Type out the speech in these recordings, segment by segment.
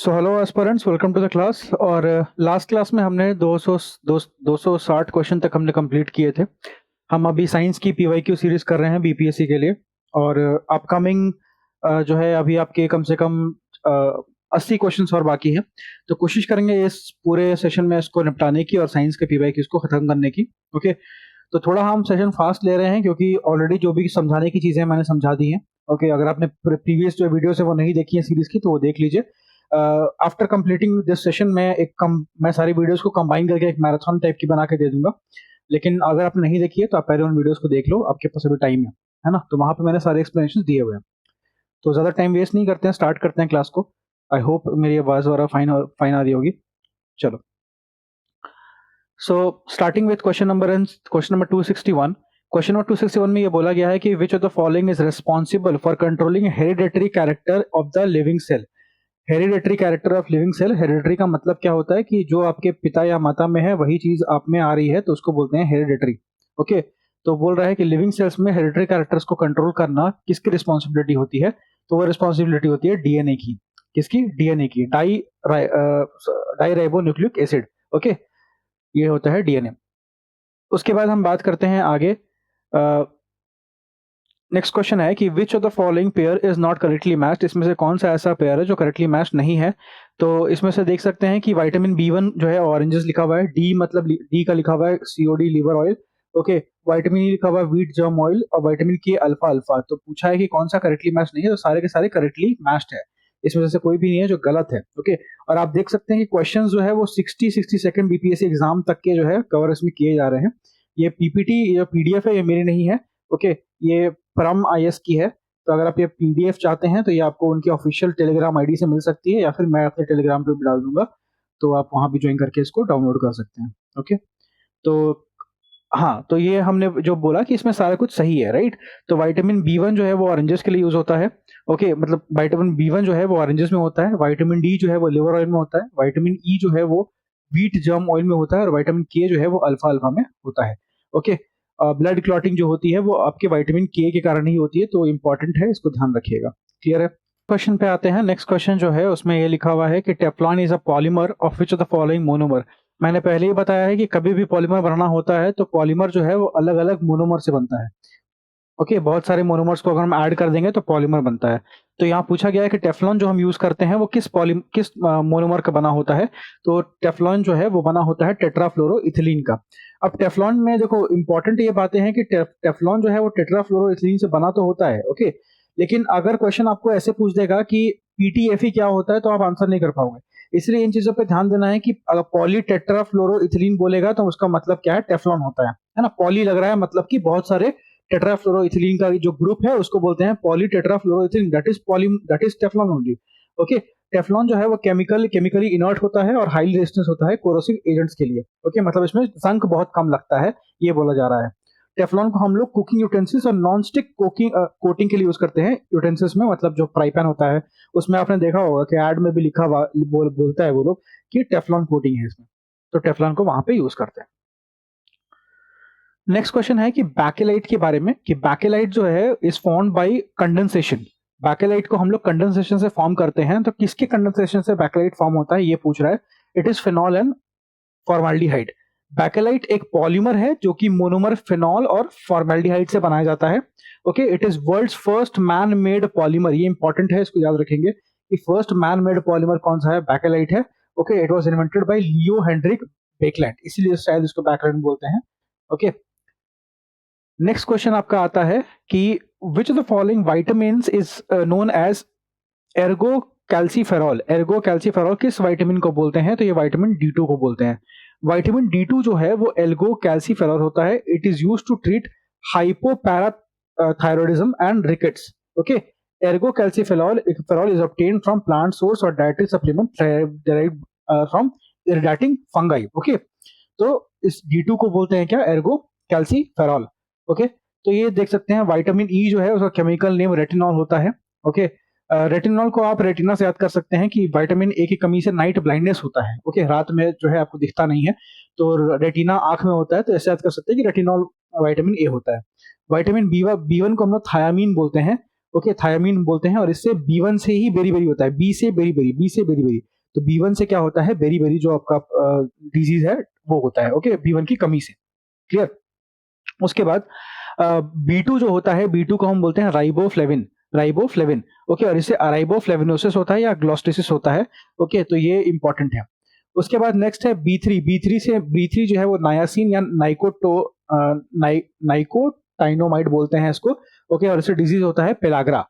So hello aspirants, welcome to the class. और last class में हमने 260 क्वेश्चन तक हमने कंप्लीट किए थे। हम अभी साइंस की पीवाईक्यू सीरीज कर रहे हैं बीपीएससी के लिए। और अपकमिंग जो है अभी आपके कम से कम 80 क्वेश्चंस और बाकी हैं। तो कोशिश करेंगे इस पूरे सेशन में इसको निपटाने की और साइंस के पीवाईक्यूज को खत्म करने की। ओके, तो थोड़ा हम सेशन फास्ट ले रहे हैं क्योंकि ऑलरेडी जो भी समझाने की चीजें मैंने समझा दी हैं। ओके, अगर आपने प्रीवियस जो वीडियोस है वो नहीं देखी है सीरीज की तो वो देख लीजिए। आफ्टर कंप्लीटिंग दिस सेशन मैं सारी वीडियोस को कंबाइन करके एक मैराथन टाइप की बना के दे दूंगा। लेकिन अगर आपने नहीं देखी है तो आप पहले उन वीडियोस को देख लो, आपके पास अभी टाइम है ना। तो वहां पे मैंने सारे एक्सप्लेनेशन दिए हुए हैं। तो ज्यादा टाइम वेस्ट नहीं करते हैं, स्टार्ट करते हैं क्लास को। आई होप मेरी आवाज वगैरह फाइन आ रही होगी। चलो, so starting with question number 261। Question number 261 में ये बोला गया है कि which of the following is responsible for controlling hereditary character of the living cell. Hereditary character of living cell, hereditary का मतलब क्या होता है कि जो आपके पिता या माता में है वही चीज आप में आ रही है, तो उसको बोलते हैं हेरिडेटरी। ओके, तो बोल रहा है कि लिविंग सेल्स में हेरिडेटरी कैरेक्टर्स को कंट्रोल करना किसकी रिस्पॉन्सिबिलिटी होती है। तो वो रिस्पॉन्सिबिलिटी होती है डीएनए की। किसकी? डीएनए की, di ribo nucleic acid. Okay, ये होता है डीएनए। उसके बाद हम बात करते हैं आगे। नेक्स्ट क्वेश्चन है कि which of the following pair is not correctly matched. इसमें से कौन सा ऐसा पेयर है जो करेक्टली मैच्ड नहीं है। तो इसमें से देख सकते हैं कि विटामिन बी1 जो है ऑरेंजेस लिखा हुआ है, डी मतलब डी का लिखा हुआ है COD liver oil. Okay, vitamin E लिखा हुआ है व्हीट जर्म ऑयल, और विटामिन के अल्फा अल्फा। तो पूछा है कि कौन सा करेक्टली मैच्ड नहीं है, तो सारे के सारे करेक्टली मैच्ड है। इसमें से कोई भी नहीं है जो गलत है। ओके, और आप देख सकते हैं कि क्वेश्चन जो है वो 60 सेकंड बीपीएससी एग्जाम तक के जो है कवर इसमें किए जा रहे हैं। ये पीपीटी, ये पीडीएफ है, ये मेरी नहीं है। ओके, ये परम आईएएस की है। तो अगर आप ये पीडीएफ चाहते हैं तो ये आपको उनकी ऑफिशियल टेलीग्राम आईडी से मिल सकती है, या फिर मैं अपने टेलीग्राम पे भी डाल दूंगा, तो आप वहां भी ज्वाइन करके इसको डाउनलोड कर सकते हैं। ओके, तो हाँ, तो ये हमने जो बोला कि इसमें सारा कुछ सही है, राइट। तो विटामिन बी1 जो है वो ऑरेंजेस के लिए यूज होता है। ओके, मतलब विटामिन बी1 जो है वो ऑरेंजेस में होता है, विटामिन डी जो है वो लिवर ऑयल में होता है, विटामिन ई जो है वो व्हीट जर्म ऑयल में होता है, और विटामिन के जो है वो अल्फा अल्फा में होता है। ओके, ब्लड क्लॉटिंग जो होती है वो आपके विटामिन के कारण ही होती है, तो इंपॉर्टेंट है, इसको ध्यान रखिएगा। क्लियर है? क्वेश्चन पे आते हैं। नेक्स्ट क्वेश्चन जो है उसमें ये लिखा हुआ है कि Teflon is a polymer of which of the following monomer. मैंने पहले ही बताया है कि कभी भी पॉलीमर बनाना होता है तो पॉलीमर जो है वो अलग अलग मोनोमर से बनता है। ओके, बहुत सारे मोनोमर्स को अगर हम ऐड कर देंगे तो पॉलीमर बनता है। तो यहाँ पूछा गया है कि टेफ्लॉन जो हम यूज करते हैं वो किस मोनोमर का बना होता है। तो टेफ्लॉन जो है वो बना होता है टेट्राफ्लोरोइथिलीन का। अब टेफ्लॉन में देखो इंपॉर्टेंट ये बातें हैं कि टेफ्लॉन जो है वो टेट्राफ्लोरोइथिलीन से बना तो होता है। ओके, लेकिन अगर क्वेश्चन आपको ऐसे पूछ देगा कि पीटीएफई क्या होता है तो आप आंसर नहीं कर पाओगे। इसलिए इन चीजों पे ध्यान देना है कि अगर पॉली टेट्राफ्लोरोइथिलीन बोलेगा तो उसका मतलब क्या है, टेफ्लॉन होता है ना। पॉली लग रहा है मतलब कि बहुत सारे टेट्राफ्लोरोइथिलीन का जो ग्रुप है उसको बोलते हैं poly tetrafluoroethylene, that is Teflon only. Okay, Teflon जो है वो केमिकली इनर्ट होता है और हाईली रेजिस्टेंस होता है कोरोसिव एजेंट्स के लिए। ओके, मतलब इसमें जंक बहुत कम लगता है, ये बोला जा रहा है। टेफ्लॉन को हम लोग कुकिंग यूटेंसिल्स और नॉन स्टिक कोटिंग के लिए यूज करते हैं। यूटेंसिल्स में मतलब जो फ्राई पैन होता है उसमें आपने देखा होगा कि ऐड में भी लिखा हुआ बोलता है वो लोग कि टेफ्लॉन कोटिंग है इसमें, तो टेफ्लॉन को वहां पे यूज करते हैं। नेक्स्ट क्वेश्चन है कि बैकेलाइट के बारे में, कि बैकेलाइट जो है is formed by condensation. Bakelite को हम लोग कंडेंसेशन से फॉर्म करते हैं, तो किसके कंडेंसेशन से बैकेलाइट फॉर्म होता है ये पूछ रहा है। It is phenol and formaldehyde. Bakelite एक पॉलीमर है जो कि मोनोमर फिनॉल और फॉर्माल्डिहाइड से बनाया जाता है। Okay, it is world's first man made polymer. ये इंपॉर्टेंट है, इसको याद रखेंगे कि फर्स्ट मैन मेड पॉलीमर कौन सा है, बैकेलाइट है। Okay, it was invented by Leo Hendrik Baekeland, इसीलिए शायद इसको बैकेलाइट बोलते हैं। ओके, नेक्स्ट क्वेश्चन आपका आता है कि which of the following vitamin is known as ergocalciferol. Ergocalciferol किस विटामिन को बोलते हैं, तो ये विटामिन डी2 को बोलते हैं। विटामिन डी2 जो है वो एल्गो कैल्सीफेरॉल होता है। It is used to treat hypoparathyroidism and rickets. Okay, ergocalciferol is obtained from plant source और dietary supplement derived from irradiating fungi. Okay, तो इस डी2 को बोलते हैं क्या, एर्गो कैल्सीफेरॉल। ओके, तो ये देख सकते हैं विटामिन ई जो है उसका केमिकल नेम रेटिनॉल होता है। ओके, रेटिनॉल को आप रेटिना से याद कर सकते हैं कि विटामिन ए की कमी से नाइट ब्लाइंडनेस होता है। ओके, रात में जो है आपको दिखता नहीं है, तो रेटिना आंख में होता है, तो ऐसे याद कर सकते हैं कि रेटिनॉल विटामिन ए होता है। विटामिन बी वन को हम लोग थायामीन बोलते हैं, ओके, थायामीन बोलते हैं, और इससे B1 से ही बेरी-बेरी होता है, बी से बेरी-बेरी, बी से बेरी-बेरी। तो B1 से क्या होता है, बेरी-बेरी जो आपका डिजीज़ है वो होता है, ओके, B1 की कमी से, क्लियर? उसके बाद B2 जो होता है, B2 को हम बोलते हैं राइबोफ्लेविन, राइबोफ्लेविन, ओके, और इससे अराइबोफ्लेविनोसिस होता है या ग्लोस्टिसिस होता है, ओके, तो ये इंपॉर्टेंट है। उसके बाद नेक्स्ट है B3 जो है वो नायासिन या नाइकोटाइनोमाइड बोलते हैं इसको, ओके, और इससे डिजीज होता है पेलाग्रा।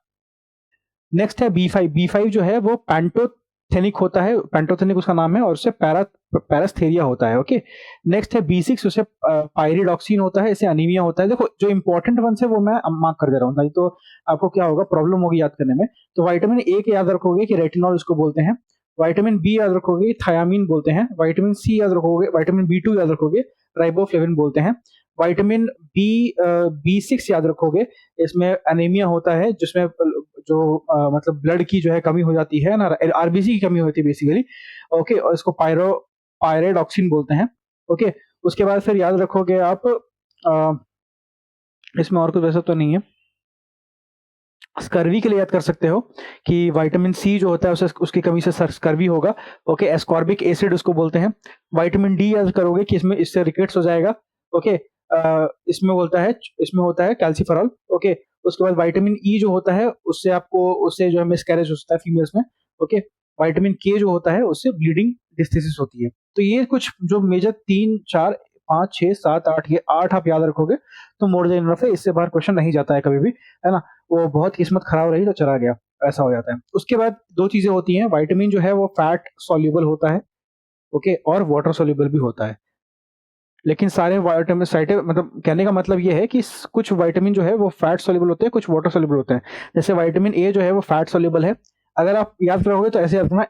नेक्स्ट है B5 जो है वो पैंटोथेनिक होता है, पैंटोथेनिक उसका नाम है, और उससे पैरास्थेरिया होता है, ओके। नेक्स्ट है B6, उससे पायरिडॉक्सिन होता है, इससे अनीमिया होता है। देखो जो इंपॉर्टेंट वंस है वो मैं मार्क कर दे रहा हूँ, नहीं तो आपको क्या होगा, प्रॉब्लम होगी याद करने में। तो विटामिन ए के याद रखोगे कि रेटिनॉल इसको बोलते हैं, विटामिन बी याद रखोगे थायामीन बोलते हैं, विटामिन सी याद रखोगे, विटामिन B2 याद रखोगे राइबोफ्लेविन बोलते हैं, विटामिन B6 याद रखोगे, इसमें एनीमिया होता है, जिसमें जो मतलब ब्लड की जो है कमी हो जाती है ना, आरबीसी की कमी होती है बेसिकली, ओके, और इसको पायराइडॉक्सिन बोलते हैं, ओके। उसके बाद फिर याद रखोगे आप इसमें और कुछ वैसा तो नहीं है। स्कर्वी के लिए याद कर सकते हो कि विटामिन सी जो होता है उसे उसकी कमी से स्कर्वी होगा, ओके, एस्कॉर्बिक एसिड उसको बोलते हैं। विटामिन डी याद करोगे कि इसमें इससे रिकेट्स हो जाएगा, ओके। इसमें होता है कैल्सीफेरॉल, ओके। उसके बाद विटामिन ई जो होता है उससे जो है मिसकैरेज होता है फीमेल्स में, ओके। विटामिन के जो होता है उससे ब्लीडिंग डिस्थेसिस होती है। तो ये कुछ जो मेजर 3 4 5 6 7 8 ये 8 आप याद रखोगे तो मोर देन इनफ है, इससे बाहर क्वेश्चन नहीं जाता है कभी भी, है ना। वो बहुत किस्मत खराब रही तो चला गया, ऐसा हो जाता है। उसके बाद 2 चीजें होती हैं, विटामिन जो है वो फैट सॉल्युबल होता है, ओके, और वाटर सॉल्युबल भी होता है। लेकिन सारे विटामिन मतलब कहने का मतलब ये है कि कुछ विटामिन जो है वो फैट सॉल्युबल होते हैं, कुछ वाटर सॉल्युबल होते हैं। जैसे विटामिन ए जो है वो फैट सॉल्युबल है। अगर आप याद करोगे तो ऐसे याद करना,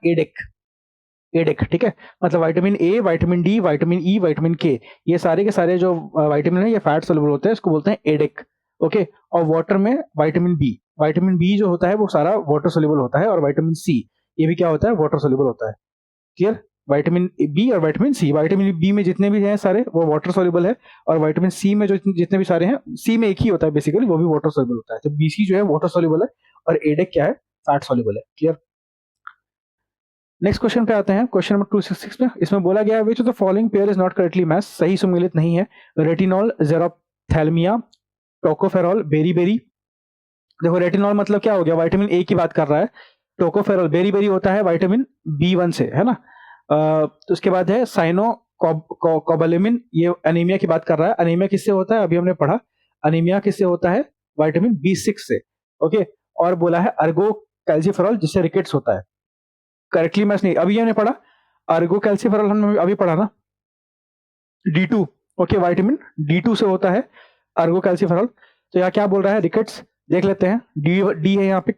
एडेक, ठीक है। मतलब vitamin A, vitamin D, vitamin E, vitamin के, ये सारे के सारे जो विटामिन है ये फैट सॉल्युबल होते हैं, इसको बोलते हैं एडेक, ओके। और वाटर में विटामिन बी जो होता है वो सारा वाटर सॉल्युबल होता है, और विटामिन सी ये भी क्या होता है, वाटर सॉल्युबल होता है, क्लियर। विटामिन बी और विटामिन सी, विटामिन बी में जितने भी हैं सारे वो वाटर सॉल्युबल है, और विटामिन सी में जो जितने भी सारे हैं, सी में एक ही होता है बेसिकली, वो भी वाटर सॉल्युबल होता है। तो बीसी जो है वाटर सॉल्युबल है, और एडेक क्या है, फैट सॉल्युबल है, क्लियर। नेक्स्ट क्वेश्चन पे आते हैं, क्वेश्चन नंबर 266 में। इसमें बोला गया है which of the following pair is not correctly match, सही सुमेलित नहीं है। रेटिनॉल, जेरोप्थैल्मिया, टोकोफेरॉल, बेरी। देखो रेटिनॉल मतलब क्या हो गया, विटामिन ए की बात कर रहा है। टोकोफेरॉल बेरी होता है विटामिन B1 से, है ना। तो उसके बाद है साइनो कोबालेमिन, ये एनीमिया की बात कर रहा है। एनीमिया किससे होता है, अभी हमने पढ़ा, एनीमिया किससे होता है, विटामिन B6 से, ओके। और बोला है अर्गो कैल्सीफेरॉल, जिससे रिकेट्स होता है। करेक्टली मैच नहीं, अभी हमने पढ़ा अर्गो कैल्सीफेरॉल, हमने अभी पढ़ा ना, D2, ओके, विटामिन D2 से होता है अर्गो कैल्सीफेरॉल। तो यहाँ क्या बोल रहा है, रिकेट्स, देख लेते हैं। डी है यहाँ पे,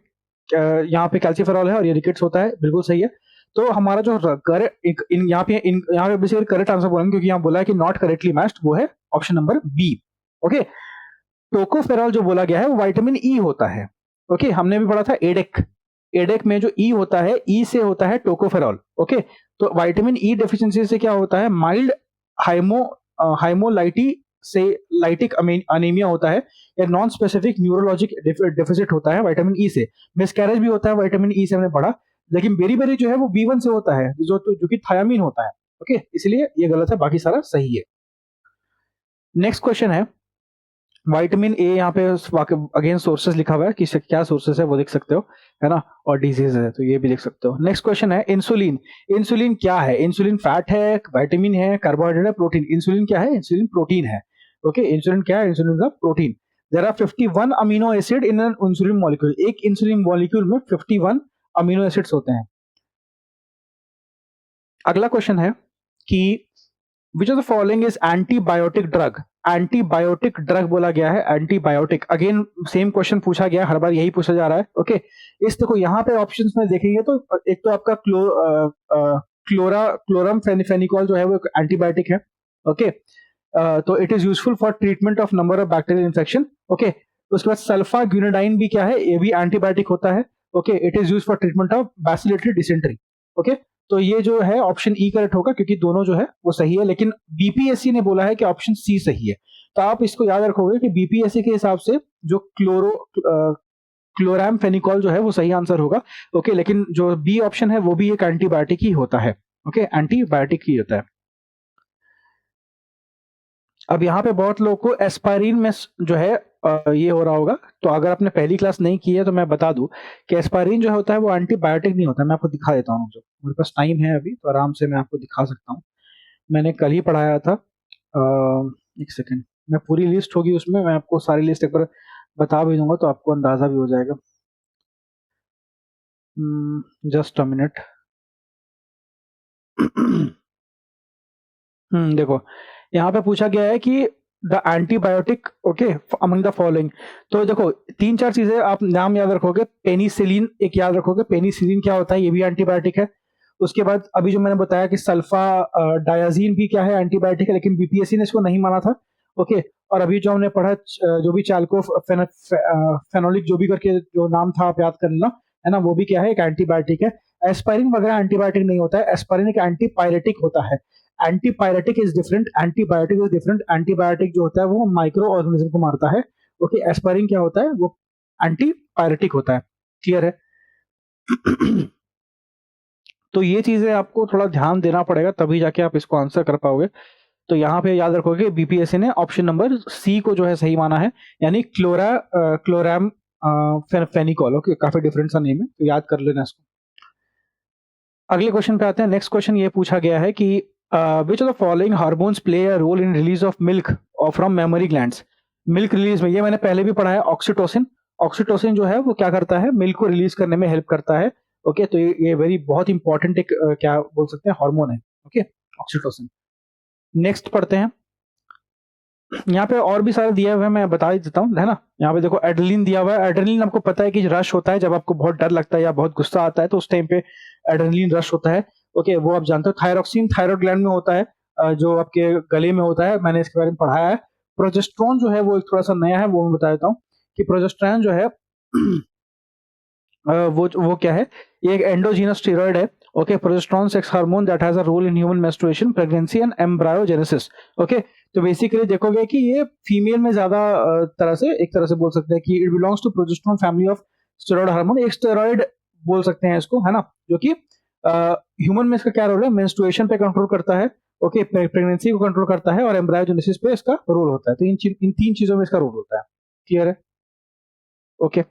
यहाँ पे कैल्सीफेरॉल है और ये रिकेट्स होता है, बिल्कुल सही है। तो हमारा जो करेक्ट यहाँ पे बेसिकली करेक्ट आंसर बोलेंगे, क्योंकि यहाँ बोला है कि नॉट करेक्टली मैच्ड, वो है option number b, okay. Tocopherol जो बोला गया है वो विटामिन ई होता है, ओके। हमने भी पढ़ा था एडेक में जो ई होता है, ई से होता है टोकोफेरॉल, ओके। तो विटामिन ई डेफिशिएंसी से क्या होता है, माइल्ड हाइमोलाइटी से लाइटिक अनीमिया होता है, या नॉन स्पेसिफिक न्यूरोलॉजिक डेफिसिट होता है विटामिन ई से। मिसकैरेज भी होता है विटामिन ई से, हमने पढ़ा। लेकिन बेरी जो है वो B1 से होता है, जो कि थायामीन होता है, ओके। इसलिए ये गलत है, बाकी सारा सही है। नेक्स्ट क्वेश्चन है, विटामिन ए यहाँ पे अगेन सोर्सेस लिखा हुआ है कि क्या सोर्सेस है वो देख सकते हो, है ना, और डिजीज है तो ये भी देख सकते हो। नेक्स्ट क्वेश्चन है, इंसुलिन क्या है, इंसुलिन फैट है, विटामिन है, कार्बोहाइड्रेट है, प्रोटीन। इंसुलिन क्या है, इंसुलिन प्रोटीन है, ओके। इंसुलिन क्या है, insulin is a protein. There are 51 amino acid in an insulin molecule, एक इंसुलिन मॉलिक्यूल में 51 अमीनो एसिड्स होते हैं। अगला क्वेश्चन है कि which of the following is antibiotic drug, antibiotic drug बोला गया है, एंटीबायोटिक। अगेन सेम क्वेश्चन पूछा गया, हर बार यही पूछा जा रहा है, ओके। इस देखो यहाँ पे ऑप्शंस में देखेंगे तो एक तो आपका क्लोरम फेनिकॉल जो है वो एंटीबायोटिक है, ओके। तो it is useful for treatment of number of bacterial infection, okay. उसके बाद सल्फाग्यूनिडाइन भी क्या है, ये भी एंटीबायोटिक होता है, okay. It is use for treatment of bacillary dysentery, okay. तो ये जो है ऑप्शन ई करेक्ट होगा, क्योंकि दोनों जो है वो सही है। लेकिन बीपीएससी ने बोला है कि ऑप्शन सी सही है। तो आप इसको याद रखोगे कि बीपीएससी के हिसाब से जो क्लोरामफेनिकोल जो है वो सही आंसर होगा। ओके, लेकिन जो बी ऑप्शन है वो भी एक एंटीबायोटिक ही होता है। ओके, एंटीबायोटिक ही होता है। अब यहाँ पे बहुत लोगों को एस्पाइरिन में जो है ये हो रहा होगा, तो अगर आपने पहली क्लास नहीं की है तो मैं बता दूं कि एस्पाइरिन जो होता है वो एंटीबायोटिक नहीं होता है। मैं आपको दिखा देता हूँ, जो मेरे पास टाइम है अभी तो आराम से मैं आपको दिखा सकता हूँ। मैंने कल ही पढ़ाया था। एक सेकेंड, मैं पूरी लिस्ट होगी उसमें, मैं आपको सारी लिस्ट एक बार बता भी दूंगा तो आपको अंदाजा भी हो जाएगा। Just a minute. देखो यहाँ पे पूछा गया है कि the antibiotic okay among the following. तो देखो तीन चार चीजें आप नाम याद रखोगे। पेनिसिलिन एक याद रखोगे, पेनिसिलिन क्या होता है, ये भी एंटीबायोटिक है। उसके बाद अभी जो मैंने बताया कि सल्फा डायाजीन भी क्या है, एंटीबायोटिक है, लेकिन बीपीएससी ने इसको नहीं माना था। ओके, और अभी जो हमने पढ़ा जो भी चाल्को फेनोलिक जो भी करके जो नाम था आप याद कर लेना, है ना, वो भी क्या है, एक एंटीबायोटिक है। एस्पाइरिन वगैरह एंटीबायोटिक नहीं होता है, एस्पाइरिन एक एंटीपायरेटिक होता है। Antipyretic is different, antibiotic is different. Antibiotic जो होता है वो माइक्रो ऑर्गेनिज्म को मारता है। ओके, एस्पाइरिन क्या होता है, वो एंटीपायरेटिक होता है। क्लियर है? तो ये चीजें आपको थोड़ा ध्यान देना पड़ेगा, तभी जाके आप इसको आंसर कर पाओगे। तो यहाँ पे याद रखोगे बीपीएससी ने ऑप्शन नंबर सी को जो है सही माना है, यानी क्लोराम फेनिकोल। ओके, काफी डिफरेंट सा नेम है, तो याद कर लेना इसको। अगले क्वेश्चन पे आते हैं। नेक्स्ट क्वेश्चन ये पूछा गया है कि which of the following hormones play a role in release of milk और from mammary glands. Milk release में ये मैंने पहले भी पढ़ा है, ऑक्सीटोसिन। ऑक्सीटोसिन जो है वो क्या करता है, मिल्क को रिलीज करने में हेल्प करता है। ओके, तो ये वेरी बहुत इंपॉर्टेंट एक क्या बोल सकते हैं, हार्मोन है। Okay, oxytocin. नेक्स्ट पढ़ते हैं। यहाँ पे और भी सारे दिया हुए हैं, मैं बता ही देता हूँ, है ना। यहाँ पे देखो एड्रेनलिन दिया हुआ है। एड्रेनलिन आपको पता है कि रश होता है जब आपको बहुत डर लगता है या बहुत गुस्सा आता है, तो उस टाइम पे एड्रेनलिन रश होता है। ओके, वो आप जानते हो। थायरोक्सिन थायराइड ग्लैंड में होता है, जो आपके गले में होता है, मैंने इसके बारे में पढ़ाया है। प्रोजेस्ट्रॉन जो है वो एक थोड़ा सा नया है, वो मैं बता देता हूँ कि प्रोजेस्ट्रॉन जो है वो क्या है, ये एक एंडोजीनस स्टेरॉइड है। Okay, progesterone sex hormone that has a role in human menstruation, pregnancy and embryogenesis. Okay, तो बेसिकली देखोगे कि ये फीमेल में ज्यादा तरह से, एक तरह से बोल सकते हैं कि it belongs to progesterone family of steroid hormone. एक स्टेरॉइड बोल सकते हैं इसको, है ना, जो कि ह्यूमन में इसका क्या रोल है, मेंस्ट्रुएशन पे कंट्रोल करता है। ओके, प्रेगनेंसी को कंट्रोल करता है और एम्ब्रायोजेनेसिस पे इसका रोल होता है। तो इन तीन चीजों में इसका रोल होता है। क्लियर है? ओके,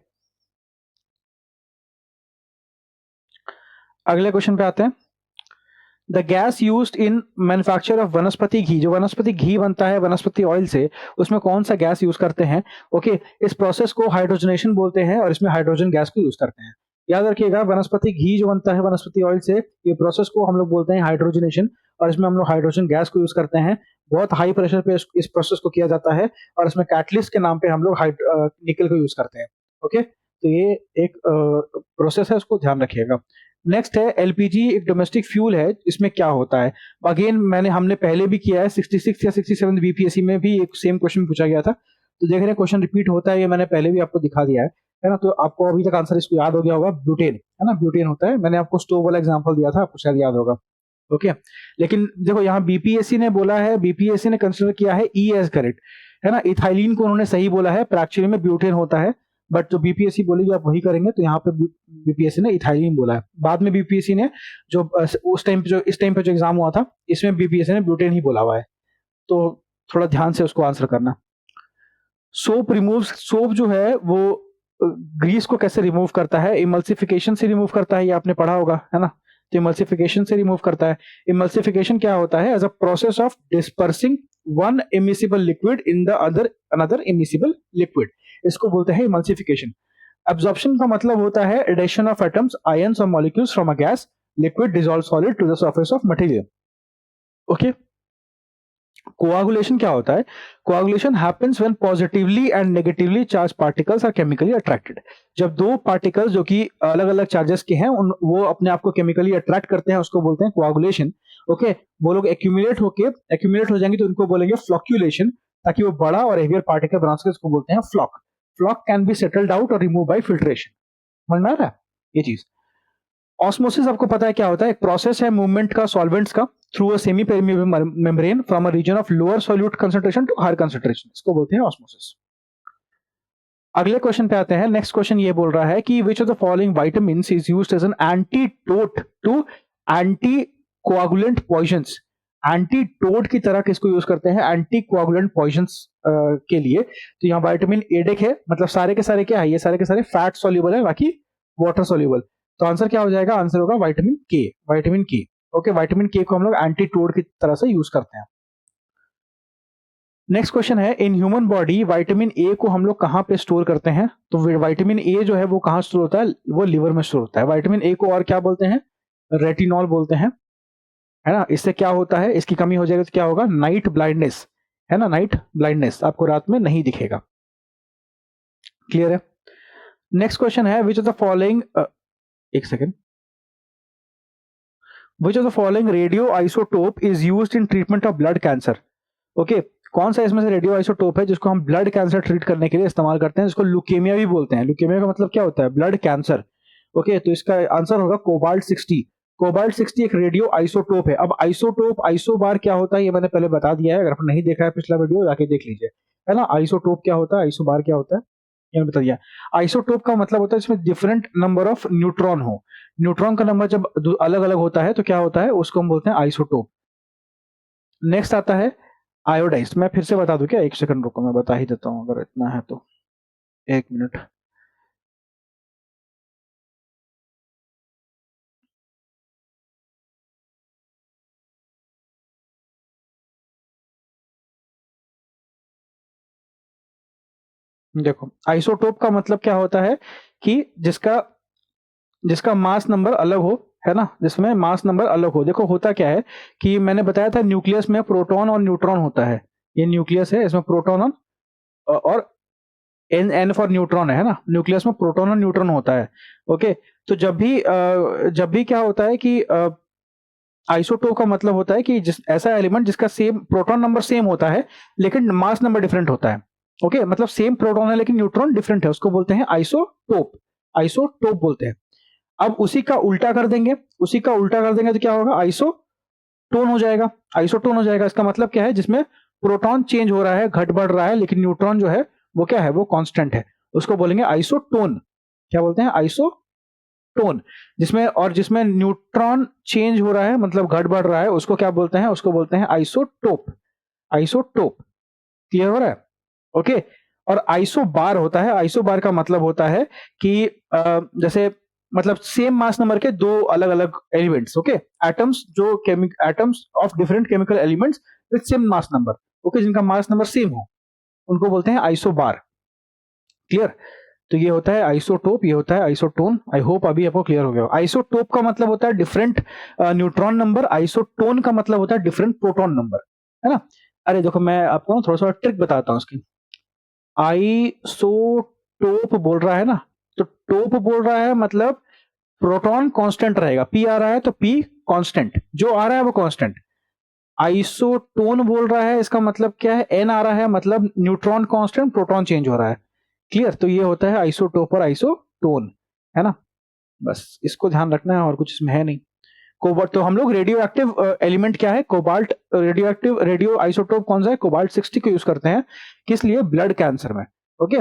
अगले क्वेश्चन पे आते हैं। The gas used in manufacture of वनस्पति घी, जो वनस्पति घी बनता है वनस्पति ऑयल से, उसमें कौन सा गैस यूज करते हैं। ओके, इस प्रोसेस को हाइड्रोजनेशन बोलते हैं और इसमें हाइड्रोजन गैस को यूज करते हैं। याद रखिएगा, वनस्पति घी जो बनता है वनस्पति ऑयल से, ये प्रोसेस को हम लोग बोलते हैं हाइड्रोजनेशन, और इसमें हम लोग हाइड्रोजन गैस को यूज करते हैं। बहुत हाई प्रेशर पे इस प्रोसेस को किया जाता है और इसमें कैटलिस्ट के नाम पे हम लोग निकल को यूज करते हैं। ओके, तो ये एक प्रोसेस है, उसको ध्यान रखिएगा। नेक्स्ट है एलपीजी, एक डोमेस्टिक फ्यूल है। इसमें क्या होता है, अगेन हमने पहले भी किया है, 66 या 67 बीपीएससी में भी एक सेम क्वेश्चन पूछा गया था। तो देख रहे हैं क्वेश्चन रिपीट होता है, ये मैंने पहले भी आपको दिखा दिया है ना। तो आपको अभी तक आंसर इसको याद हो गया होगा, ब्यूटेन, है ना, ब्यूटेन होता है। मैंने आपको स्टोव वाला एग्जांपल दिया था, आपको शायद याद होगा। ओके, लेकिन देखो यहाँ बीपीएससी ने बोला है, बीपीएससी ने कंसिडर किया है ई एज करेक्ट, है ना। इथाइलिन को उन्होंने सही बोला है, पर एक्चुअली में ब्यूटेन होता है। बट जो बीपीएससी बोलेगी आप वही करेंगे, तो यहाँ पे बीपीएससी ने इथाइलिन बोला है। बाद में बीपीएससी ने जो उस टाइम पे जो इस टाइम पे जो एग्जाम हुआ था, इसमें बीपीएससी ने ब्यूटेन ही बोला हुआ है। तो थोड़ा ध्यान से उसको आंसर करना। सोप रिमूव, सोप जो है वो ग्रीस को कैसे रिमूव करता है, इमल्सिफिकेशन से रिमूव करता है, ये आपने पढ़ा होगा, है ना। तो इमल्सिफिकेशन से रिमूव करता है। इमल्सिफिकेशन क्या होता है, as a process of dispersing one immiscible liquid in the another immiscible liquid, इसको बोलते हैं इमल्सिफिकेशन। एब्जॉर्प्शन का मतलब होता है एडिशन ऑफ एटम्स, आयंस और molecules from a gas liquid dissolve solid to the surface of material. Okay, coagulation क्या होता है, coagulation happens when positively and negatively charge particles are chemically attracted. जब दो पार्टिकल्स जो कि अलग अलग चार्जेस के हैं वो अपने आप को केमिकली अट्रैक्ट करते हैं, उसको बोलते हैं कोआगुलेशन। ओके, वो लोग एक्यूमुलेट हो जाएंगे तो उनको बोलेंगे फ्लॉक्यूलेशन, ताकि वो बड़ा और हेवियर पार्टिकल बना सके, उसको बोलते हैं floc. Floc can be settled out और रिमूव बाय फिल्ट्रेशन। समझ में आ रहा है ये चीज। ऑस्मोसिस आपको पता है क्या होता है, एक प्रोसेस है मूवमेंट का सॉल्वेंट्स का through a semi permeable membrane from a region of lower solute concentration to higher concentration, इसको बोलते हैं ऑस्मोसिस। अगले क्वेश्चन पे आते हैं। नेक्स्ट क्वेश्चन ये बोल रहा है कि which of the following vitamins is used as an antidote to anticoagulant poisons. Antidote की तरह किसको यूज करते हैं? एंटी कोआगुलेंट पॉइजन्स के लिए। तो यहाँ विटामिन ए देख है, मतलब सारे के सारे क्या है? ये सारे के सारे फैट सॉल्युबल है, बाकी वाटर सॉल्युबल। तो आंसर क्या हो जाएगा? आंसर होगा विटामिन के। विटामिन के, ओके। विटामिन के को हम लोग एंटीडोट की तरह से यूज करते हैं। नेक्स्ट क्वेश्चन है, in human body vitamin A को हम लोग कहां पे स्टोर करते हैं? तो विटामिन ए जो है वो कहां स्टोर होता है? वो लिवर में स्टोर होता है। विटामिन ए को और क्या बोलते हैं? रेटिनॉल बोलते हैं, है ना। इससे क्या होता है? इसकी कमी हो जाएगी तो क्या होगा? नाइट ब्लाइंडनेस, है ना। नाइट ब्लाइंडनेस, आपको रात में नहीं दिखेगा। क्लियर है? नेक्स्ट क्वेश्चन है, विच ऑफ द फॉलोइंग, एक second, which of the following radio isotope is used in treatment of blood cancer? Okay, कौन सा इसमें से रेडियो आइसोटोप है जिसको हम ब्लड कैंसर ट्रीट करने के लिए इस्तेमाल करते हैं, जिसको ल्यूकेमिया भी बोलते हैं? ल्यूकेमिया का मतलब क्या होता है? Blood cancer. ओके, तो इसका आंसर होगा कोबाल्ट 60। कोबाल्ट 60 एक रेडियो आइसोटोप है। अब आइसोटोप, आइसोबार क्या होता है ये मैंने पहले बता दिया है, अगर आपने नहीं देखा है पिछला वीडियो जाके देख लीजिए, है ना। आइसोटोप क्या होता है, आइसोबार क्या होता है, ये मैंने बता दिया। आइसोटोप का मतलब होता है इसमें डिफरेंट नंबर ऑफ न्यूट्रॉन हो। न्यूट्रॉन का नंबर जब अलग अलग होता है तो क्या होता है? उसको हम बोलते हैं आइसोटोप। नेक्स्ट आता है आयोडाइज्ड। मैं फिर से बता दूं क्या? एक सेकंड रुको, मैं बता ही देता हूं अगर इतना है तो। एक मिनट। देखो, आइसोटोप का मतलब क्या होता है कि जिसका जिसका मास नंबर अलग हो, है ना, जिसमें मास नंबर अलग हो। देखो होता क्या है कि मैंने बताया था न्यूक्लियस में प्रोटॉन और न्यूट्रॉन होता है। ये न्यूक्लियस है, इसमें प्रोटॉन और एन एन फॉर न्यूट्रॉन है ना। न्यूक्लियस में प्रोटॉन और न्यूट्रॉन होता है। ओके, तो जब भी क्या होता है कि आइसोटोप का मतलब होता है कि जिस ऐसा एलिमेंट जिसका सेम प्रोटॉन नंबर सेम होता है लेकिन मास नंबर डिफरेंट होता है। ओके, मतलब सेम प्रोटॉन है लेकिन न्यूट्रॉन डिफरेंट है, उसको बोलते हैं आइसोटोप। आइसोटोप बोलते हैं। अब उसी का उल्टा कर देंगे तो क्या होगा? आइसोटोन हो जाएगा। आइसोटोन हो जाएगा, इसका मतलब क्या है? जिसमें प्रोटॉन चेंज हो रहा है, घट बढ़ रहा है, लेकिन न्यूट्रॉन जो है वो क्या है? वो कांस्टेंट है। उसको बोलेंगे आइसोटोन। क्या बोलते हैं? आइसोटोन। जिसमें न्यूट्रॉन चेंज हो रहा है, मतलब घट बढ़ रहा है, उसको क्या बोलते हैं? उसको बोलते हैं आइसोटोप। आइसोटोप। क्लियर हो रहा है? ओके। और आइसोबार होता है। आइसोबार का मतलब होता है कि जैसे मतलब सेम मास नंबर के दो अलग अलग एलिमेंट्स, ओके, एटम्स, जो atoms of different chemical elements with same mass number, okay, जिनका मास नंबर सेम हो, उनको बोलते हैं आइसोबार। क्लियर? तो ये होता है आइसोटोप, ये होता है आइसोटोन। आई होप अभी आपको क्लियर हो गया। आइसोटोप का मतलब होता है डिफरेंट न्यूट्रॉन नंबर, आइसोटोन का मतलब होता है डिफरेंट प्रोटॉन नंबर, है ना। अरे देखो, मैं आपको थोड़ा सा ट्रिक बताता हूँ उसकी। आइसोटोप बोल रहा है ना, तो टोप बोल रहा है मतलब प्रोटॉन कांस्टेंट रहेगा। पी आ रहा है तो पी कांस्टेंट, जो आ रहा है वो कांस्टेंट। आइसोटोन बोल रहा है, इसका मतलब क्या है? एन आ रहा है, मतलब न्यूट्रॉन कांस्टेंट, प्रोटॉन चेंज हो रहा है। क्लियर? तो ये होता है आइसोटोप और आइसोटोन, है ना। बस इसको ध्यान रखना है, और कुछ इसमें है नहीं। कोबाल्ट, तो हम लोग रेडियो एक्टिव एलिमेंट क्या है? Cobalt. Radio active radio isotope कौन सा है? कोबाल्ट 60 को यूज करते हैं। किस लिए? ब्लड कैंसर में। ओके,